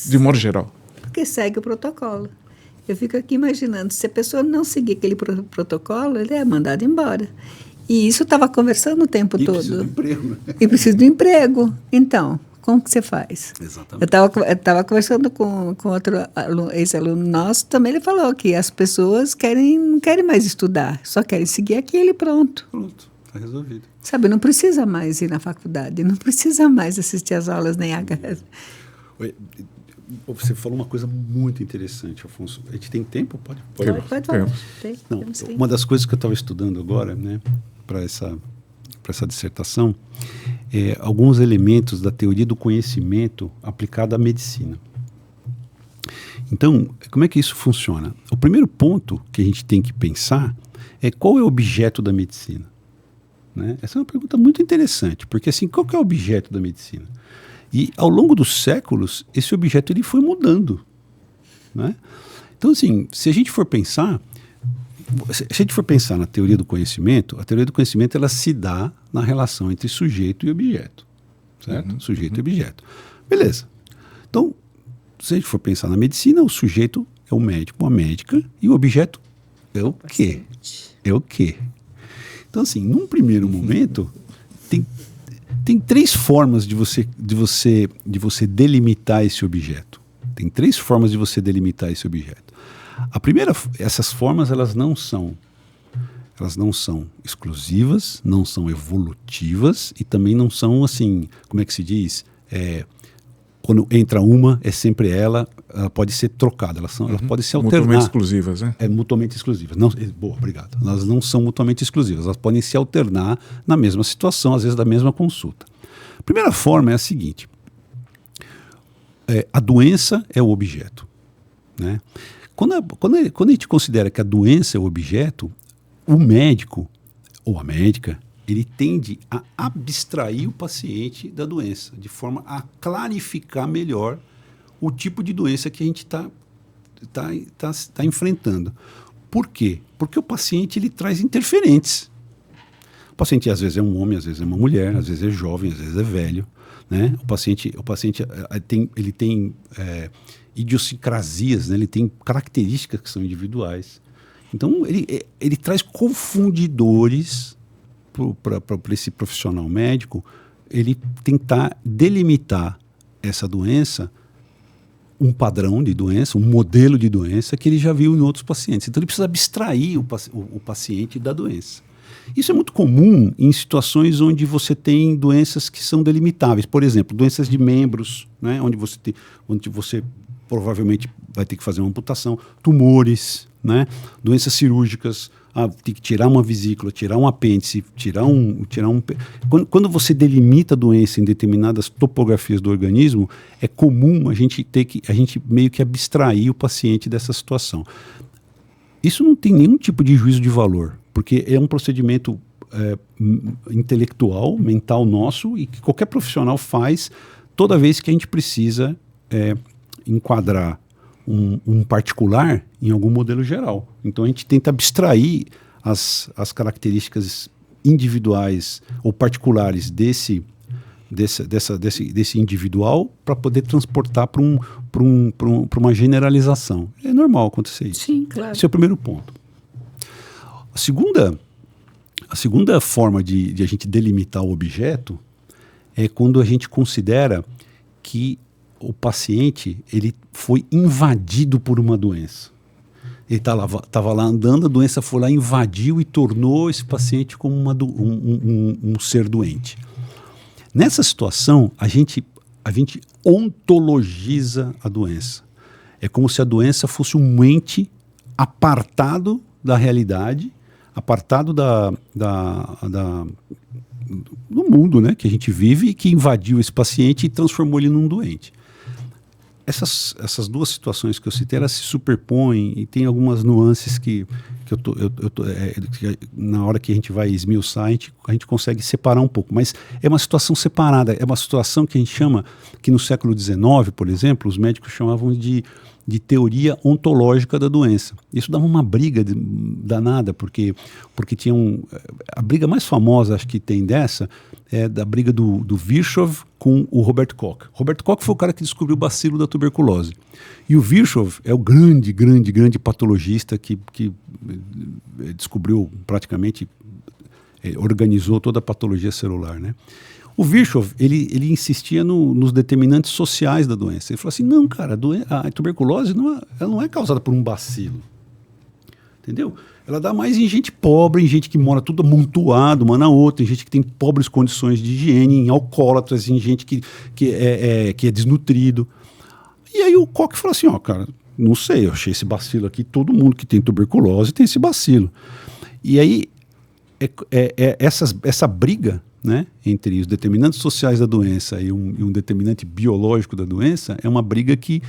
de modo geral. Porque segue o protocolo. Eu fico aqui imaginando, se a pessoa não seguir aquele protocolo, ele é mandado embora. E isso eu estava conversando o tempo todo. Precisa do emprego, né? E precisa do emprego. Então, como que você faz? Exatamente. Eu estava conversando com outro ex-aluno nosso, também ele falou que as pessoas não querem mais estudar, só querem seguir aquilo e pronto. Pronto, está resolvido. Sabe, não precisa mais ir na faculdade, não precisa mais assistir às aulas nem a... Você falou uma coisa muito interessante, Afonso. A gente tem tempo? Pode falar. Não, uma das coisas que eu estava estudando agora, né, para essa dissertação, é alguns elementos da teoria do conhecimento aplicada à medicina. Então, como é que isso funciona? O primeiro ponto que a gente tem que pensar é qual é o objeto da medicina, né? Essa é uma pergunta muito interessante, porque assim, qual que é o objeto da medicina? E ao longo dos séculos, esse objeto ele foi mudando, né? Então, assim, se a gente for pensar na teoria do conhecimento, a teoria do conhecimento ela se dá na relação entre sujeito e objeto, certo? Sujeito e objeto. Beleza. Então, se a gente for pensar na medicina, o sujeito é o médico, a médica, e o objeto é o quê? É o quê? Então, assim, num primeiro momento, tem três formas de você delimitar esse objeto. Tem três formas de você delimitar esse objeto. A primeira, essas formas elas não são exclusivas, não são evolutivas e também não são assim, como é que se diz? Quando entra uma, é sempre ela pode ser trocada, elas podem se alternar. Mutuamente exclusivas, né? Mutuamente exclusivas. Boa, obrigado. Elas não são mutuamente exclusivas, elas podem se alternar na mesma situação, às vezes da mesma consulta. A primeira forma é a seguinte, a doença é o objeto, né? Quando a gente considera que a doença é o objeto, o médico ou a médica, ele tende a abstrair o paciente da doença, de forma a clarificar melhor o tipo de doença que a gente está enfrentando. Por quê? Porque o paciente ele traz interferentes. O paciente às vezes é um homem, às vezes é uma mulher, às vezes é jovem, às vezes é velho, né? O paciente tem idiosincrasias, né? Ele tem características que são individuais. Então ele traz confundidores para esse profissional médico, ele tentar delimitar essa doença, um padrão de doença, um modelo de doença que ele já viu em outros pacientes. Então ele precisa abstrair o paciente da doença. Isso é muito comum em situações onde você tem doenças que são delimitáveis. Por exemplo, doenças de membros, né, onde você provavelmente vai ter que fazer uma amputação, tumores, né, doenças cirúrgicas, tem que tirar uma vesícula, tirar um apêndice, Quando você delimita a doença em determinadas topografias do organismo, é comum a gente meio que abstrair o paciente dessa situação. Isso não tem nenhum tipo de juízo de valor, porque é um procedimento intelectual, mental nosso, e que qualquer profissional faz toda vez que a gente precisa enquadrar um particular em algum modelo geral. Então a gente tenta abstrair as características individuais ou particulares desse individual para poder transportar para uma generalização. É normal acontecer isso. Sim, claro. Esse é o primeiro ponto. A segunda forma de a gente delimitar o objeto é quando a gente considera que o paciente ele foi invadido por uma doença. Ele estava lá andando, a doença foi lá, invadiu e tornou esse paciente como um ser doente. Nessa situação, a gente ontologiza a doença. É como se a doença fosse um ente apartado da realidade, apartado do mundo, né, que a gente vive e que invadiu esse paciente e transformou ele num doente. Essas duas situações que eu citei, elas se superpõem e tem algumas nuances que na hora que a gente vai esmiuçar, a gente consegue separar um pouco, mas é uma situação separada, é uma situação que a gente chama, que no século XIX, por exemplo, os médicos chamavam de teoria ontológica da doença. Isso dava uma briga danada, porque tinha a briga mais famosa, acho que tem dessa, é da briga do Virchow com o Robert Koch. Robert Koch foi o cara que descobriu o bacilo da tuberculose. E o Virchow é o grande patologista que descobriu praticamente, organizou toda a patologia celular, né? O Virchow, ele insistia nos determinantes sociais da doença. Ele falou assim, não, cara, a tuberculose ela não é causada por um bacilo. Entendeu? Ela dá mais em gente pobre, em gente que mora tudo amontoado uma na outra, em gente que tem pobres condições de higiene, em alcoólatras, em gente que é desnutrido. E aí o Koch falou assim, cara, não sei, eu achei esse bacilo aqui, todo mundo que tem tuberculose tem esse bacilo. E aí essa briga, né, entre os determinantes sociais da doença e um determinante biológico da doença é uma briga que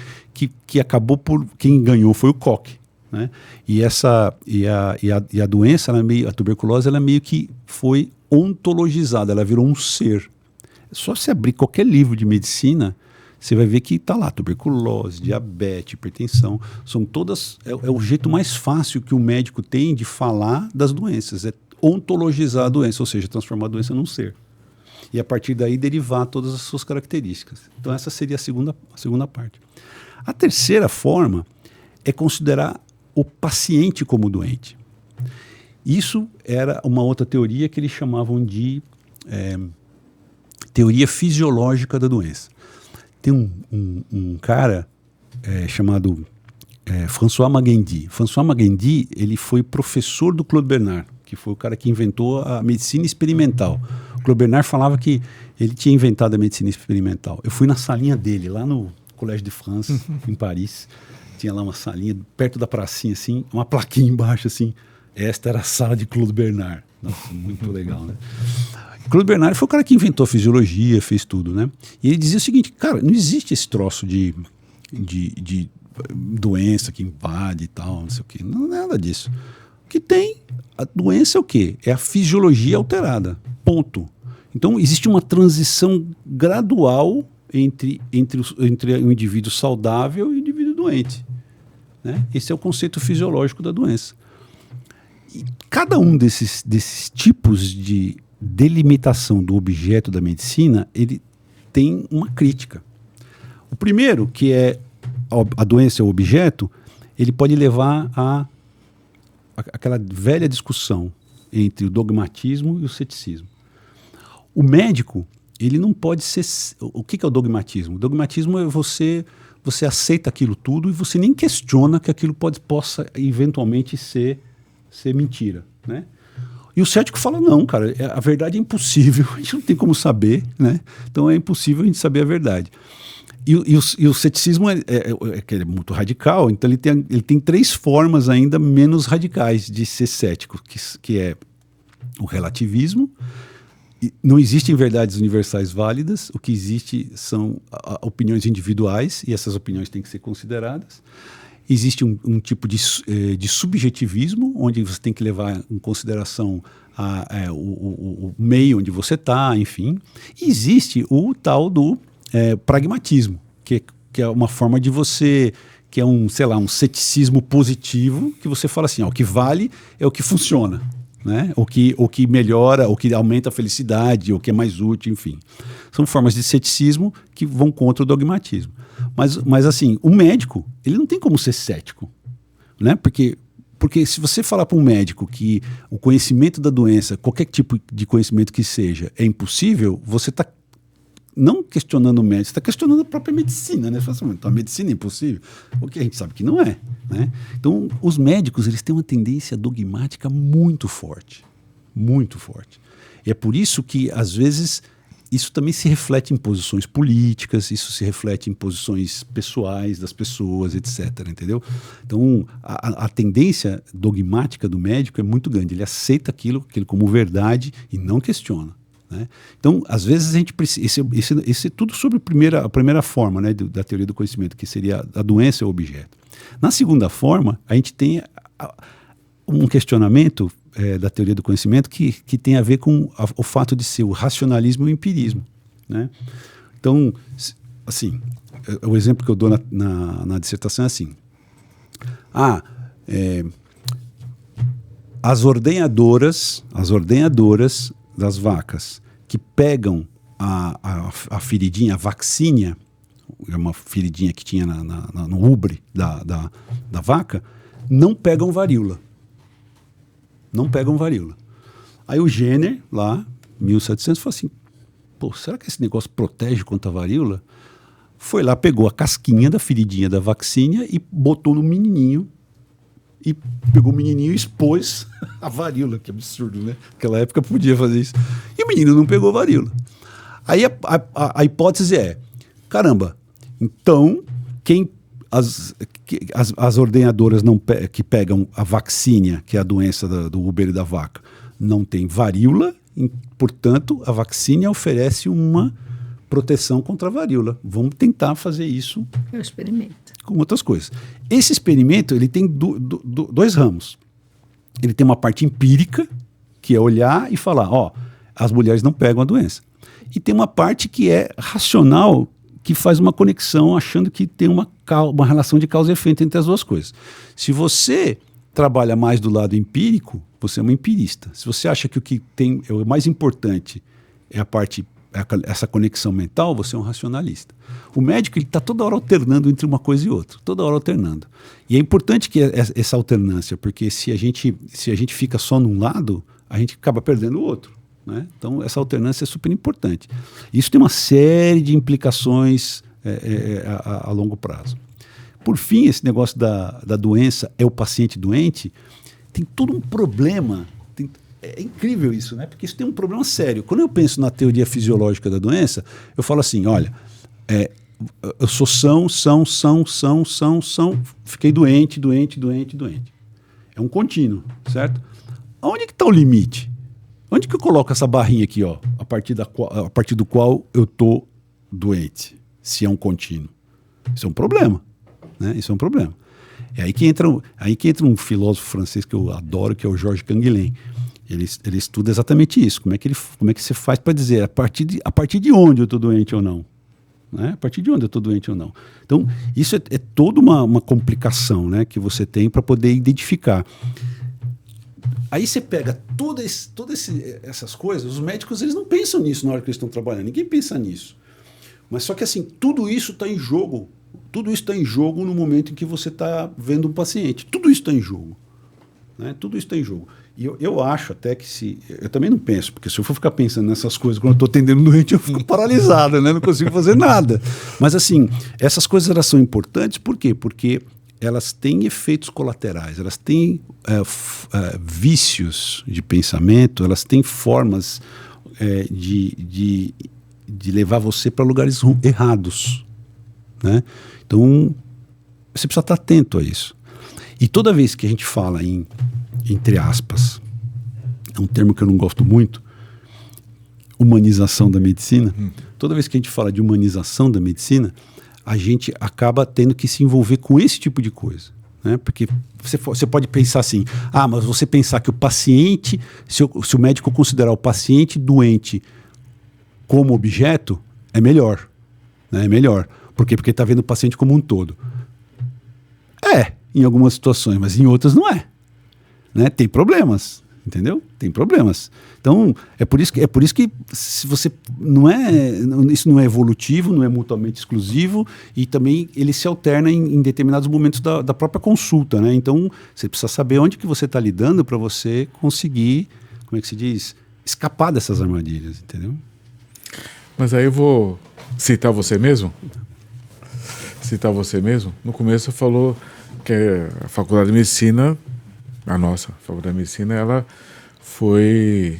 acabou por... Quem ganhou foi o Koch, né? E a doença, a tuberculose, ela meio que foi ontologizada, ela virou um ser. Só se abrir qualquer livro de medicina, você vai ver que está lá tuberculose, diabetes, hipertensão, são todas... É o jeito mais fácil que o médico tem de falar das doenças, é ontologizar a doença, ou seja, transformar a doença num ser. E a partir daí derivar todas as suas características. Então essa seria a segunda parte. A terceira forma é considerar o paciente como doente. Isso era uma outra teoria que eles chamavam de teoria fisiológica da doença. Tem um cara chamado François Magendie. François Magendie, ele foi professor do Claude Bernard, que foi o cara que inventou a medicina experimental. O Claude Bernard falava que ele tinha inventado a medicina experimental. Eu fui na salinha dele, lá no Collège de France, em Paris. Tinha lá uma salinha, perto da pracinha, assim, uma plaquinha embaixo, assim. Esta era a sala de Claude Bernard. Nossa, muito legal, né? Claude Bernard foi o cara que inventou a fisiologia, fez tudo, né? E ele dizia o seguinte, cara, não existe esse troço de doença que invade e tal, não sei o quê. Não é nada disso. O que tem, a doença é o quê? É a fisiologia alterada, ponto. Então, existe uma transição gradual entre o indivíduo saudável e o indivíduo doente, né? Esse é o conceito fisiológico da doença. E cada um desses tipos de delimitação do objeto da medicina, ele tem uma crítica. O primeiro, que é a doença é o objeto, ele pode levar aquela velha discussão entre o dogmatismo e o ceticismo. O médico, ele não pode ser... O que é o dogmatismo? O dogmatismo é você aceita aquilo tudo e você nem questiona que aquilo possa eventualmente ser mentira, né? E o cético fala, não, cara, a verdade é impossível, a gente não tem como saber, né? Então é impossível a gente saber a verdade. E o ceticismo é muito radical, então ele tem 3 formas ainda menos radicais de ser cético, que é o relativismo. Não existem verdades universais válidas, o que existe são opiniões individuais, e essas opiniões têm que ser consideradas. Existe um tipo de subjetivismo, onde você tem que levar em consideração o meio onde você está, enfim. E existe o tal do pragmatismo, que é uma forma de você... que é um ceticismo positivo, que você fala assim, o que vale é o que funciona, né? O que melhora, o que aumenta a felicidade, o que é mais útil, enfim. São formas de ceticismo que vão contra o dogmatismo. Mas assim, o médico, ele não tem como ser cético, né? Porque se você falar para um médico que o conhecimento da doença, qualquer tipo de conhecimento que seja, é impossível, você está não questionando o médico, você está questionando a própria medicina, né? Você fala assim, então a medicina é impossível? O que a gente sabe que não é, né? Então, os médicos, eles têm uma tendência dogmática muito forte, muito forte. E é por isso que, às vezes, isso também se reflete em posições políticas, isso se reflete em posições pessoais das pessoas, etc., entendeu? Então, a tendência dogmática do médico é muito grande, ele aceita aquilo como verdade e não questiona, né? Então, às vezes a gente precisa... Esse é tudo sobre a primeira forma, né, da teoria do conhecimento, que seria a doença e o objeto. Na segunda forma, a gente tem um questionamento da teoria do conhecimento que tem a ver com o fato de ser o racionalismo e o empirismo, né? Então, assim, o exemplo que eu dou na dissertação é assim. As ordenhadoras das vacas que pegam a feridinha, a vacínia, é uma feridinha que tinha no ubre da vaca, não pegam varíola. Não pegam varíola. Aí o Jenner, lá, 1700, falou assim, pô, será que esse negócio protege contra a varíola? Foi lá, pegou a casquinha da feridinha da vacínia e botou no menininho. E pegou o menininho e expôs a varíola, que absurdo, né? Naquela época podia fazer isso. E o menino não pegou varíola. Aí a hipótese é, caramba, então as ordenhadoras que pegam a vacínia, que é a doença do uber e da vaca, não tem varíola, portanto, a vacínia oferece uma proteção contra a varíola. Vamos tentar fazer isso. É o experimento. Com outras coisas. Esse experimento ele tem dois ramos. Ele tem uma parte empírica, que é olhar e falar, as mulheres não pegam a doença. E tem uma parte que é racional, que faz uma conexão achando que tem uma relação de causa e efeito entre as duas coisas. Se você trabalha mais do lado empírico, você é um empirista. Se você acha que o que tem o mais importante é a parte, essa conexão mental, você é um racionalista. O médico está toda hora alternando entre uma coisa e outra, toda hora alternando. E é importante que essa alternância, porque se a gente fica só num lado, a gente acaba perdendo o outro, né? Então essa alternância é super importante. Isso tem uma série de implicações a longo prazo. Por fim, esse negócio da doença é o paciente doente, tem todo um problema. É incrível isso, né? Porque isso tem um problema sério. Quando eu penso na teoria fisiológica da doença, eu falo assim, olha, eu sou fiquei doente. É um contínuo, certo? Onde que está o limite? Onde que eu coloco essa barrinha aqui, a partir do qual eu estou doente, se é um contínuo? Isso é um problema, né? Isso é um problema. É aí que entra um filósofo francês que eu adoro, que é o Georges Canguilhem. Ele estuda exatamente isso. Como é que você faz para dizer a partir de onde eu estou doente ou não? Né? A partir de onde eu estou doente ou não? Então, isso é toda uma complicação, né, que você tem para poder identificar. Aí você pega todas essas coisas, os médicos eles não pensam nisso na hora que eles estão trabalhando. Ninguém pensa nisso. Mas só que assim, tudo isso está em jogo. Tudo isso está em jogo no momento em que você está vendo um paciente. Tudo isso está em jogo. Né? Tudo isso está em jogo. E eu acho até que eu também não penso, porque se eu for ficar pensando nessas coisas quando eu estou atendendo doente, eu fico paralisado, né? Não consigo fazer nada. Mas assim, essas coisas elas são importantes, por quê? Porque elas têm efeitos colaterais, elas têm vícios de pensamento, elas têm formas de levar você para lugares errados, né? Então, você precisa estar atento a isso. E toda vez que a gente fala entre aspas, é um termo que eu não gosto muito, humanização da medicina. Toda vez que a gente fala de humanização da medicina, a gente acaba tendo que se envolver com esse tipo de coisa, né? Porque você pode pensar assim, mas você pensar que o paciente, se o médico considerar o paciente doente como objeto, é melhor, né? É melhor. Por quê? Porque está vendo o paciente como um todo. Em algumas situações, mas em outras não é. Né? Tem problemas, entendeu? Tem problemas. Então, é por isso que se você isso não é evolutivo, não é mutuamente exclusivo e também ele se alterna em determinados momentos da própria consulta, né? Então, você precisa saber onde que você está lidando para você conseguir, como é que se diz, escapar dessas armadilhas, entendeu? Mas aí eu vou citar você mesmo. No começo você falou que a Faculdade de Medicina, a nossa Faculdade de Medicina, ela foi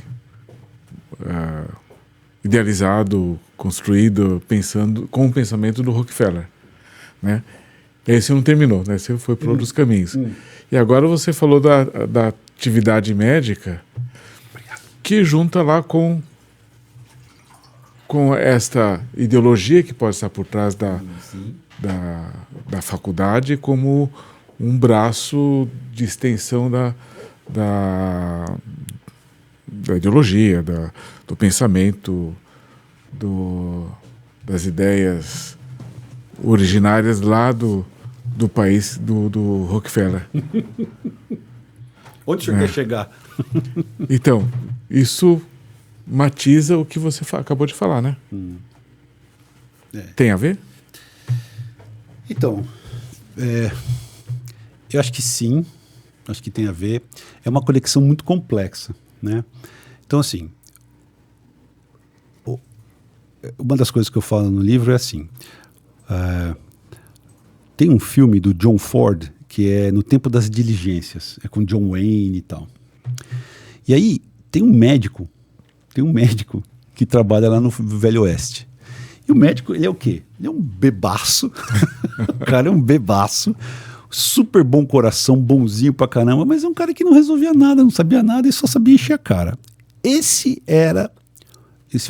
idealizado, construído, pensando com o pensamento do Rockefeller, né? Esse não terminou, né? Você foi por outros caminhos. E agora você falou da atividade médica, que junta lá com esta ideologia que pode estar por trás da faculdade como um braço de extensão da ideologia, do pensamento, das ideias originárias lá do país do Rockefeller. Onde o senhor quer chegar? Então, isso matiza o que você acabou de falar, né? Tem a ver? Então, eu acho que sim, acho que tem a ver. É uma conexão muito complexa, né? Então, assim, uma das coisas que eu falo no livro é assim, tem um filme do John Ford que é No Tempo das Diligências, é com John Wayne e tal. E aí tem um médico que trabalha lá no Velho Oeste. E o médico, ele é o quê? Ele é um bebaço. O cara é um bebaço, super bom coração, bonzinho pra caramba, mas é um cara que não resolvia nada, não sabia nada e só sabia encher a cara. Esse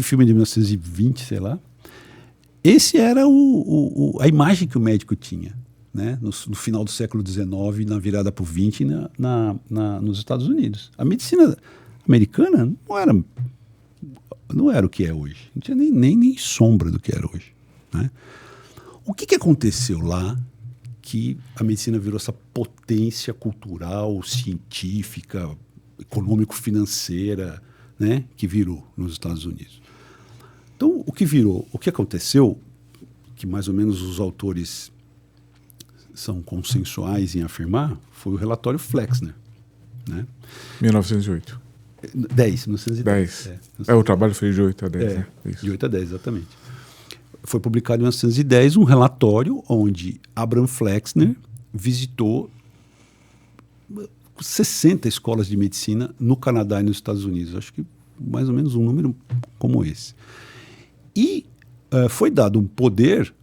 filme de 1920, sei lá, esse era a imagem que o médico tinha, né? No final do século XIX, na virada para o XX, nos Estados Unidos. A medicina americana não era o que é hoje. Não tinha nem sombra do que era hoje, né? O que aconteceu lá que a medicina virou essa potência cultural, científica, econômico-financeira, né, que virou nos Estados Unidos? Então, o que aconteceu, que mais ou menos os autores são consensuais em afirmar, foi o relatório Flexner, né? 1908. 1910. O trabalho foi de 8 a 10, né? Isso. De 8 a 10, exatamente. Foi publicado em 1910 um relatório onde Abraham Flexner visitou 60 escolas de medicina no Canadá e nos Estados Unidos. Acho que mais ou menos um número como esse. E foi dado um poder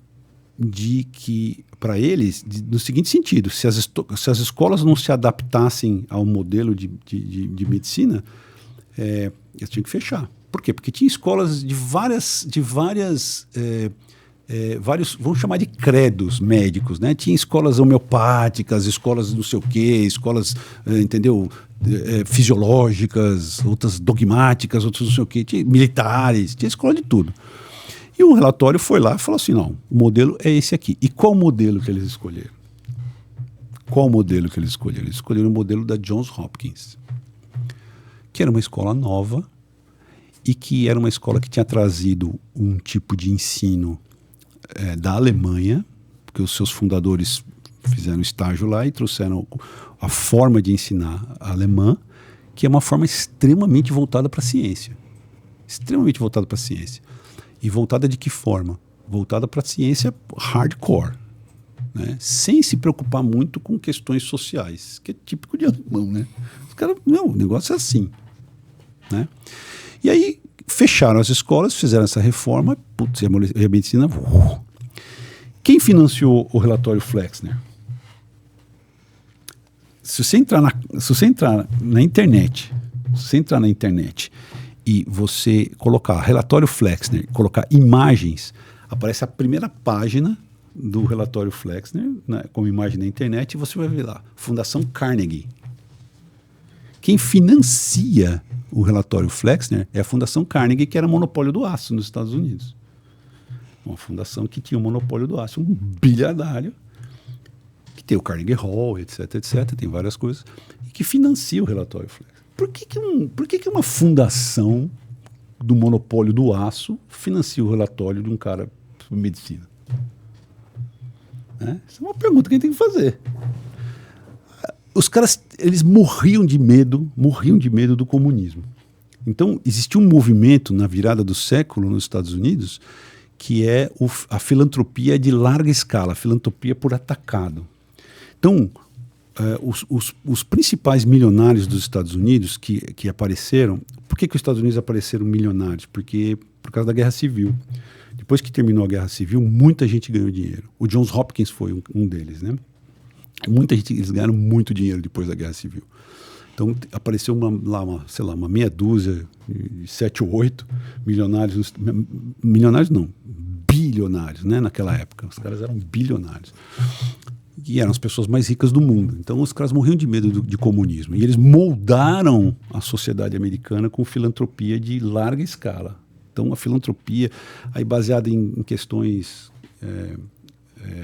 para eles, no seguinte sentido: se as escolas não se adaptassem ao modelo de medicina, eles tinham que fechar. Por quê? Porque tinha escolas de vários, vamos chamar de credos médicos, né? Tinha escolas homeopáticas, escolas não sei o quê, escolas, entendeu? Fisiológicas, outras dogmáticas, outras não sei o quê, tinha militares, tinha escola de tudo. E o relatório foi lá e falou assim, não, o modelo é esse aqui. E qual modelo que eles escolheram? Eles escolheram o modelo da Johns Hopkins, que era uma escola nova e que era uma escola que tinha trazido um tipo de ensino da Alemanha, porque os seus fundadores fizeram estágio lá e trouxeram a forma de ensinar alemã, que é uma forma extremamente voltada para a ciência. Extremamente voltada para a ciência. E voltada de que forma? Voltada para a ciência hardcore, né? Sem se preocupar muito com questões sociais, que é típico de alemão, né? Os caras, não, o negócio é assim, né? E aí fecharam as escolas, fizeram essa reforma, putz, a medicina... Quem financiou o relatório Flexner? Se você entrar na internet e você colocar relatório Flexner, colocar imagens, aparece a primeira página do relatório Flexner, né, como imagem na internet, e você vai ver lá, Fundação Carnegie. Quem financia o relatório Flexner é a Fundação Carnegie, que era monopólio do aço nos Estados Unidos. Uma fundação que tinha o monopólio do aço, um bilhardário, que tem o Carnegie Hall, etc, tem várias coisas, e que financia o relatório Flexner. Por que uma fundação do monopólio do aço financia o relatório de um cara sobre medicina? Essa é uma pergunta que a gente tem que fazer. Os caras, eles morriam de medo do comunismo. Então, existiu um movimento na virada do século nos Estados Unidos que é a filantropia de larga escala, a filantropia por atacado. Então, os principais milionários dos Estados Unidos que apareceram... Por que os Estados Unidos apareceram milionários? Por causa da Guerra Civil. Depois que terminou a Guerra Civil, muita gente ganhou dinheiro. O Johns Hopkins foi um deles, né? Eles ganharam muito dinheiro depois da Guerra Civil. Então, apareceu uma meia dúzia, 7 ou 8 milionários. Milionários não, bilionários, né? Naquela época. Os caras eram bilionários. que eram as pessoas mais ricas do mundo. Então os caras morriam de medo de comunismo. E eles moldaram a sociedade americana com filantropia de larga escala. Então a filantropia, aí baseada em questões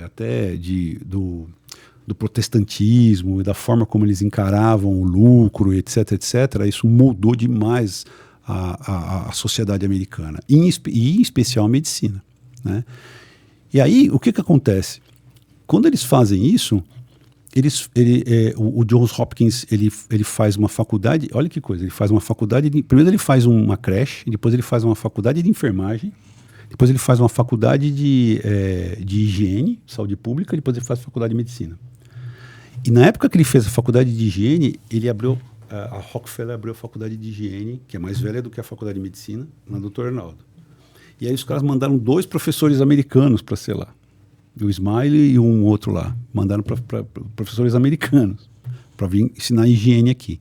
até do protestantismo e da forma como eles encaravam o lucro, etc., isso moldou demais a sociedade americana, e em especial a medicina, né? E aí, o que acontece? Quando eles fazem isso, o Johns Hopkins ele faz uma faculdade, olha que coisa, ele faz uma faculdade, primeiro ele faz uma creche, depois ele faz uma faculdade de enfermagem, depois ele faz uma faculdade de higiene, saúde pública, depois ele faz a faculdade de medicina. E na época que ele fez a faculdade de higiene, ele abriu, a Rockefeller abriu a faculdade de higiene, que é mais velha do que a faculdade de medicina, na Dr. Arnaldo. E aí os caras mandaram 2 professores americanos para ser lá. O Smiley e um outro lá. Mandaram para professores americanos para vir ensinar higiene aqui.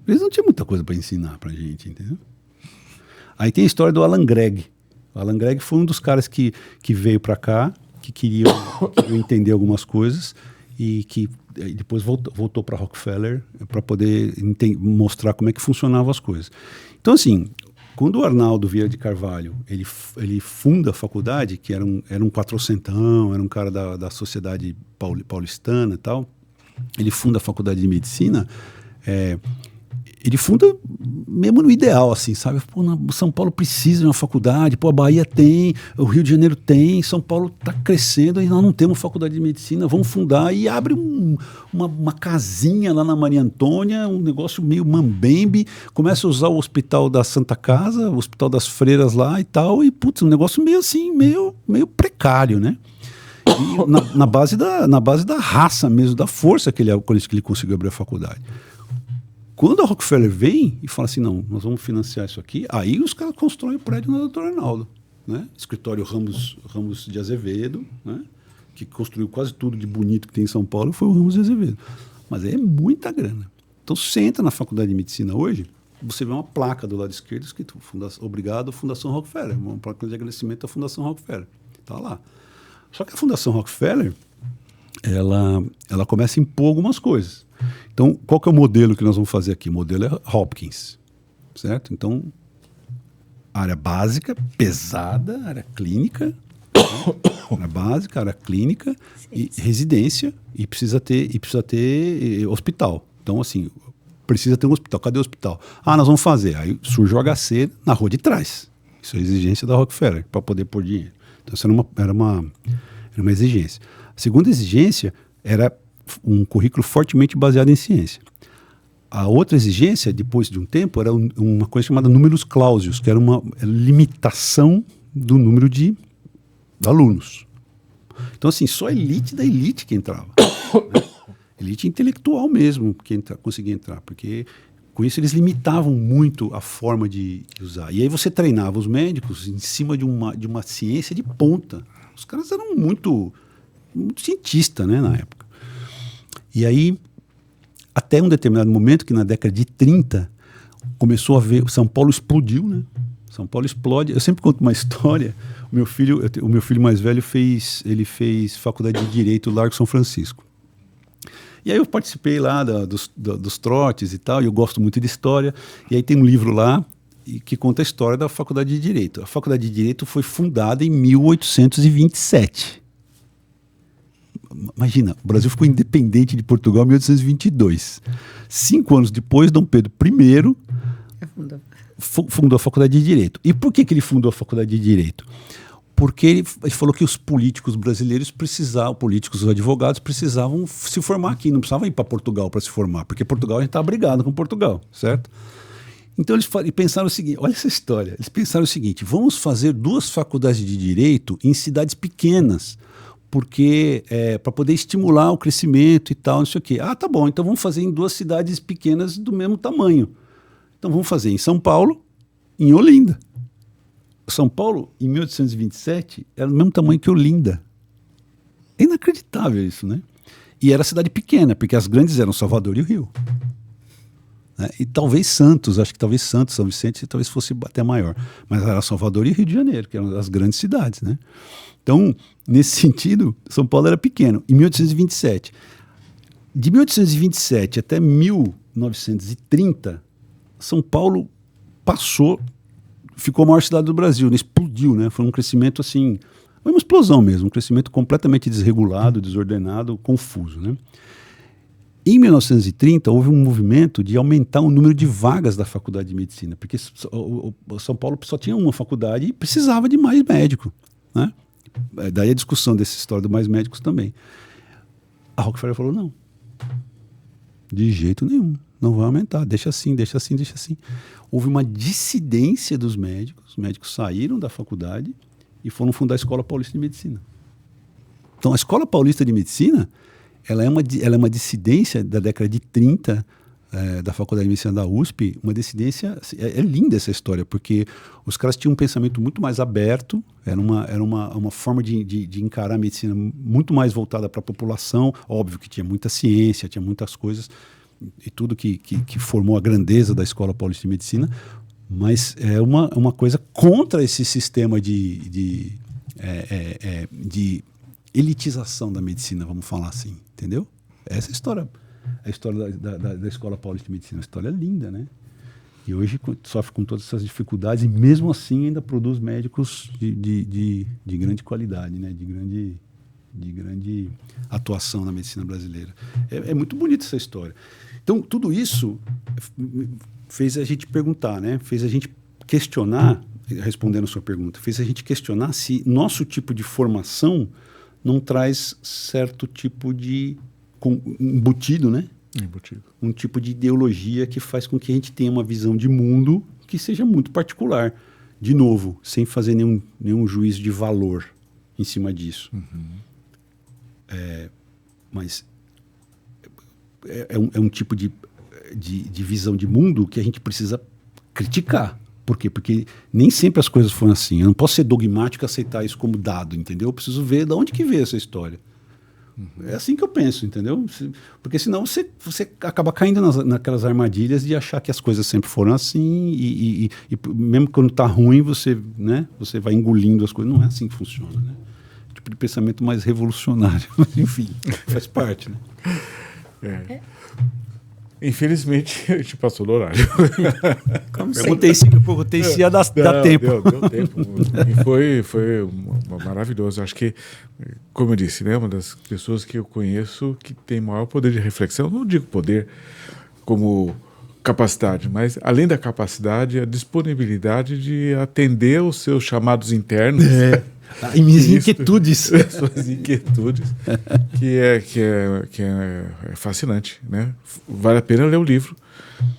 Eles não tinham muita coisa para ensinar para a gente, entendeu? Aí tem a história do Alan Gregg. O Alan Gregg foi um dos caras que veio para cá, que queria entender algumas coisas e que depois voltou para Rockefeller para poder mostrar como é que funcionavam as coisas. Então, assim, quando o Arnaldo Vieira de Carvalho ele funda a faculdade, que era um quatrocentão, era um cara da sociedade paulistana e tal, ele funda a faculdade de medicina, ele funda mesmo no ideal, assim, sabe? Pô, São Paulo precisa de uma faculdade, pô, a Bahia tem, o Rio de Janeiro tem, São Paulo está crescendo e nós não temos faculdade de medicina, vamos fundar, e abre uma casinha lá na Maria Antônia, um negócio meio mambembe, começa a usar o Hospital da Santa Casa, o Hospital das Freiras lá e tal, e putz, um negócio meio assim, meio precário, né? E na base da raça mesmo, da força que ele conseguiu abrir a faculdade. Quando a Rockefeller vem e fala assim, não, nós vamos financiar isso aqui, aí os caras constroem o prédio na Dr. Arnaldo, né? Escritório Ramos de Azevedo, né? Que construiu quase tudo de bonito que tem em São Paulo, foi o Ramos de Azevedo. Mas é muita grana. Então, se você entra na faculdade de medicina hoje, você vê uma placa do lado esquerdo escrito obrigado, Fundação Rockefeller, uma placa de agradecimento à Fundação Rockefeller. Está lá. Só que a Fundação Rockefeller, ela começa a impor algumas coisas. Então, qual que é o modelo que nós vamos fazer aqui? O modelo é Hopkins, certo? Então, área básica, pesada, área clínica, né? Área básica, área clínica e residência, e precisa ter hospital. Então, assim, precisa ter um hospital. Cadê o hospital? Nós vamos fazer. Aí surge o HC na rua de trás. Isso é exigência da Rockefeller, para poder pôr dinheiro. Então, isso era uma exigência. A segunda exigência era um currículo fortemente baseado em ciência. A outra exigência, depois de um tempo, era uma coisa chamada números clausius, que era uma limitação do número de alunos. Então, assim, só a elite da elite que entrava. Né? Elite intelectual mesmo que conseguia entrar, porque com isso eles limitavam muito a forma de usar. E aí você treinava os médicos em cima de uma ciência de ponta. Os caras eram muito cientistas, né, na época. E aí, até um determinado momento, que na década de 30, começou a ver, São Paulo explodiu, né? São Paulo explode. Eu sempre conto uma história. O meu filho mais velho fez faculdade de Direito no Largo São Francisco. E aí eu participei lá dos trotes e tal, e eu gosto muito de história. E aí tem um livro lá que conta a história da Faculdade de Direito. A Faculdade de Direito foi fundada em 1827. Imagina, o Brasil ficou independente de Portugal em 1822. 5 anos depois, Dom Pedro I fundou a Faculdade de Direito. E por que ele fundou a Faculdade de Direito? Porque ele falou que os políticos brasileiros políticos, os advogados precisavam se formar aqui, não precisavam ir para Portugal para se formar, porque Portugal a gente está brigado com Portugal, certo? Então eles pensaram o seguinte, olha essa história, eles pensaram o seguinte, vamos fazer 2 faculdades de Direito em cidades pequenas, porque para poder estimular o crescimento e tal, não sei o quê. Tá bom, então vamos fazer em 2 cidades pequenas do mesmo tamanho. Então vamos fazer em São Paulo e em Olinda. São Paulo, em 1827, era do mesmo tamanho que Olinda. É inacreditável isso, né? E era cidade pequena, porque as grandes eram Salvador e o Rio. né? E talvez Santos, acho que talvez Santos, São Vicente, talvez fosse até maior. Mas era Salvador e Rio de Janeiro, que eram as grandes cidades, né? Então, nesse sentido, São Paulo era pequeno. Em 1827. De 1827 até 1930, São Paulo ficou a maior cidade do Brasil, né? Explodiu, né? Foi um crescimento assim, foi uma explosão mesmo, um crescimento completamente desregulado, desordenado, confuso, né? Em 1930, houve um movimento de aumentar o número de vagas da faculdade de medicina, porque São Paulo só tinha uma faculdade e precisava de mais médico, né? Daí a discussão dessa história do mais médicos também. A Rockefeller falou, não, de jeito nenhum, não vai aumentar, deixa assim, deixa assim, deixa assim. Houve uma dissidência dos médicos, os médicos saíram da faculdade e foram fundar a Escola Paulista de Medicina. Então, a Escola Paulista de Medicina, ela é uma dissidência da década de 30, da Faculdade de Medicina da USP, uma dissidência, é linda essa história, porque os caras tinham um pensamento muito mais aberto, era uma forma de encarar a medicina muito mais voltada para a população, óbvio que tinha muita ciência, tinha muitas coisas, e tudo que formou a grandeza da Escola Paulista de Medicina, mas é uma coisa contra esse sistema de elitização da medicina, vamos falar assim, entendeu? Essa é a história da Escola Paulista de Medicina, uma história linda, né? E hoje sofre com todas essas dificuldades e mesmo assim ainda produz médicos de grande qualidade, né? De grande atuação na medicina brasileira. É muito bonita essa história. Então, tudo isso fez a gente perguntar, né? Fez a gente questionar, respondendo a sua pergunta, fez a gente questionar se nosso tipo de formação não traz certo tipo de embutido, né? Embutido. Um tipo de ideologia que faz com que a gente tenha uma visão de mundo que seja muito particular. De novo, sem fazer nenhum juízo de valor em cima disso. Uhum. Mas é um tipo de visão de mundo que a gente precisa criticar. Por quê? Porque nem sempre as coisas foram assim. Eu não posso ser dogmático e aceitar isso como dado, entendeu? Eu preciso ver de onde que veio essa história. É assim que eu penso, entendeu? Porque senão você acaba caindo naquelas armadilhas de achar que as coisas sempre foram assim e mesmo quando está ruim você vai engolindo as coisas. Não é assim que funciona, né? Tipo de pensamento mais revolucionário. Mas, enfim, faz parte, né? Infelizmente, a gente passou do horário. Como Perguntei se ia dar tempo. Deu tempo. E foi maravilhoso. Acho que, como eu disse, né, uma das pessoas que eu conheço que tem maior poder de reflexão, não digo poder como capacidade, mas além da capacidade, a disponibilidade de atender os seus chamados internos. E minhas inquietudes. As suas inquietudes, que é fascinante, né? Vale a pena ler o livro,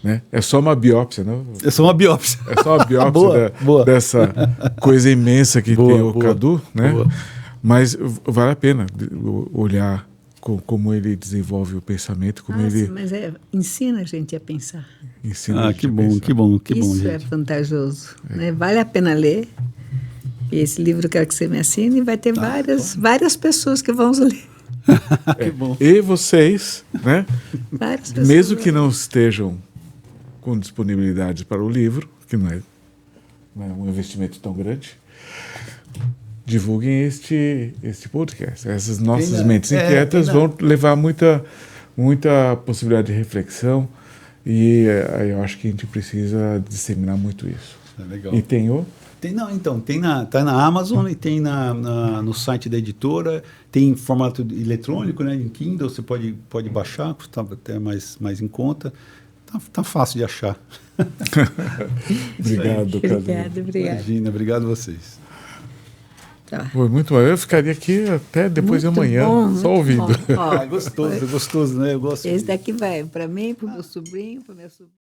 né? É só uma biópsia, né? É só uma biópsia. É só uma biópsia boa. Dessa coisa imensa que tem o Cadu, né? Boa. Mas vale a pena olhar como ele desenvolve o pensamento, como ele ensina a gente a pensar. ensina. Que bom, Isso gente. é vantajoso, né? Vale a pena ler. E esse livro eu quero que você me assine e vai ter várias pessoas que vão ler. Que bom. E vocês, né? Várias pessoas. Mesmo que não estejam com disponibilidade para o livro, que não é um investimento tão grande, divulguem este podcast. Essas nossas mentes inquietas vão levar muita possibilidade de reflexão e eu acho que a gente precisa disseminar muito isso. É legal. E tem o... Tá na Amazon e tem no site da editora, tem em formato eletrônico, né, em Kindle, você pode baixar, custa até mais em conta. Tá fácil de achar. Obrigado, Cadu. Obrigada. Imagina, obrigado a vocês. Tá. Foi muito bom. Eu ficaria aqui até depois Muito de amanhã, bom, só muito ouvindo. bom. Ó, É gostoso, né? Eu gosto. esse daqui vai para mim, para o meu sobrinho, para minha sobrinha.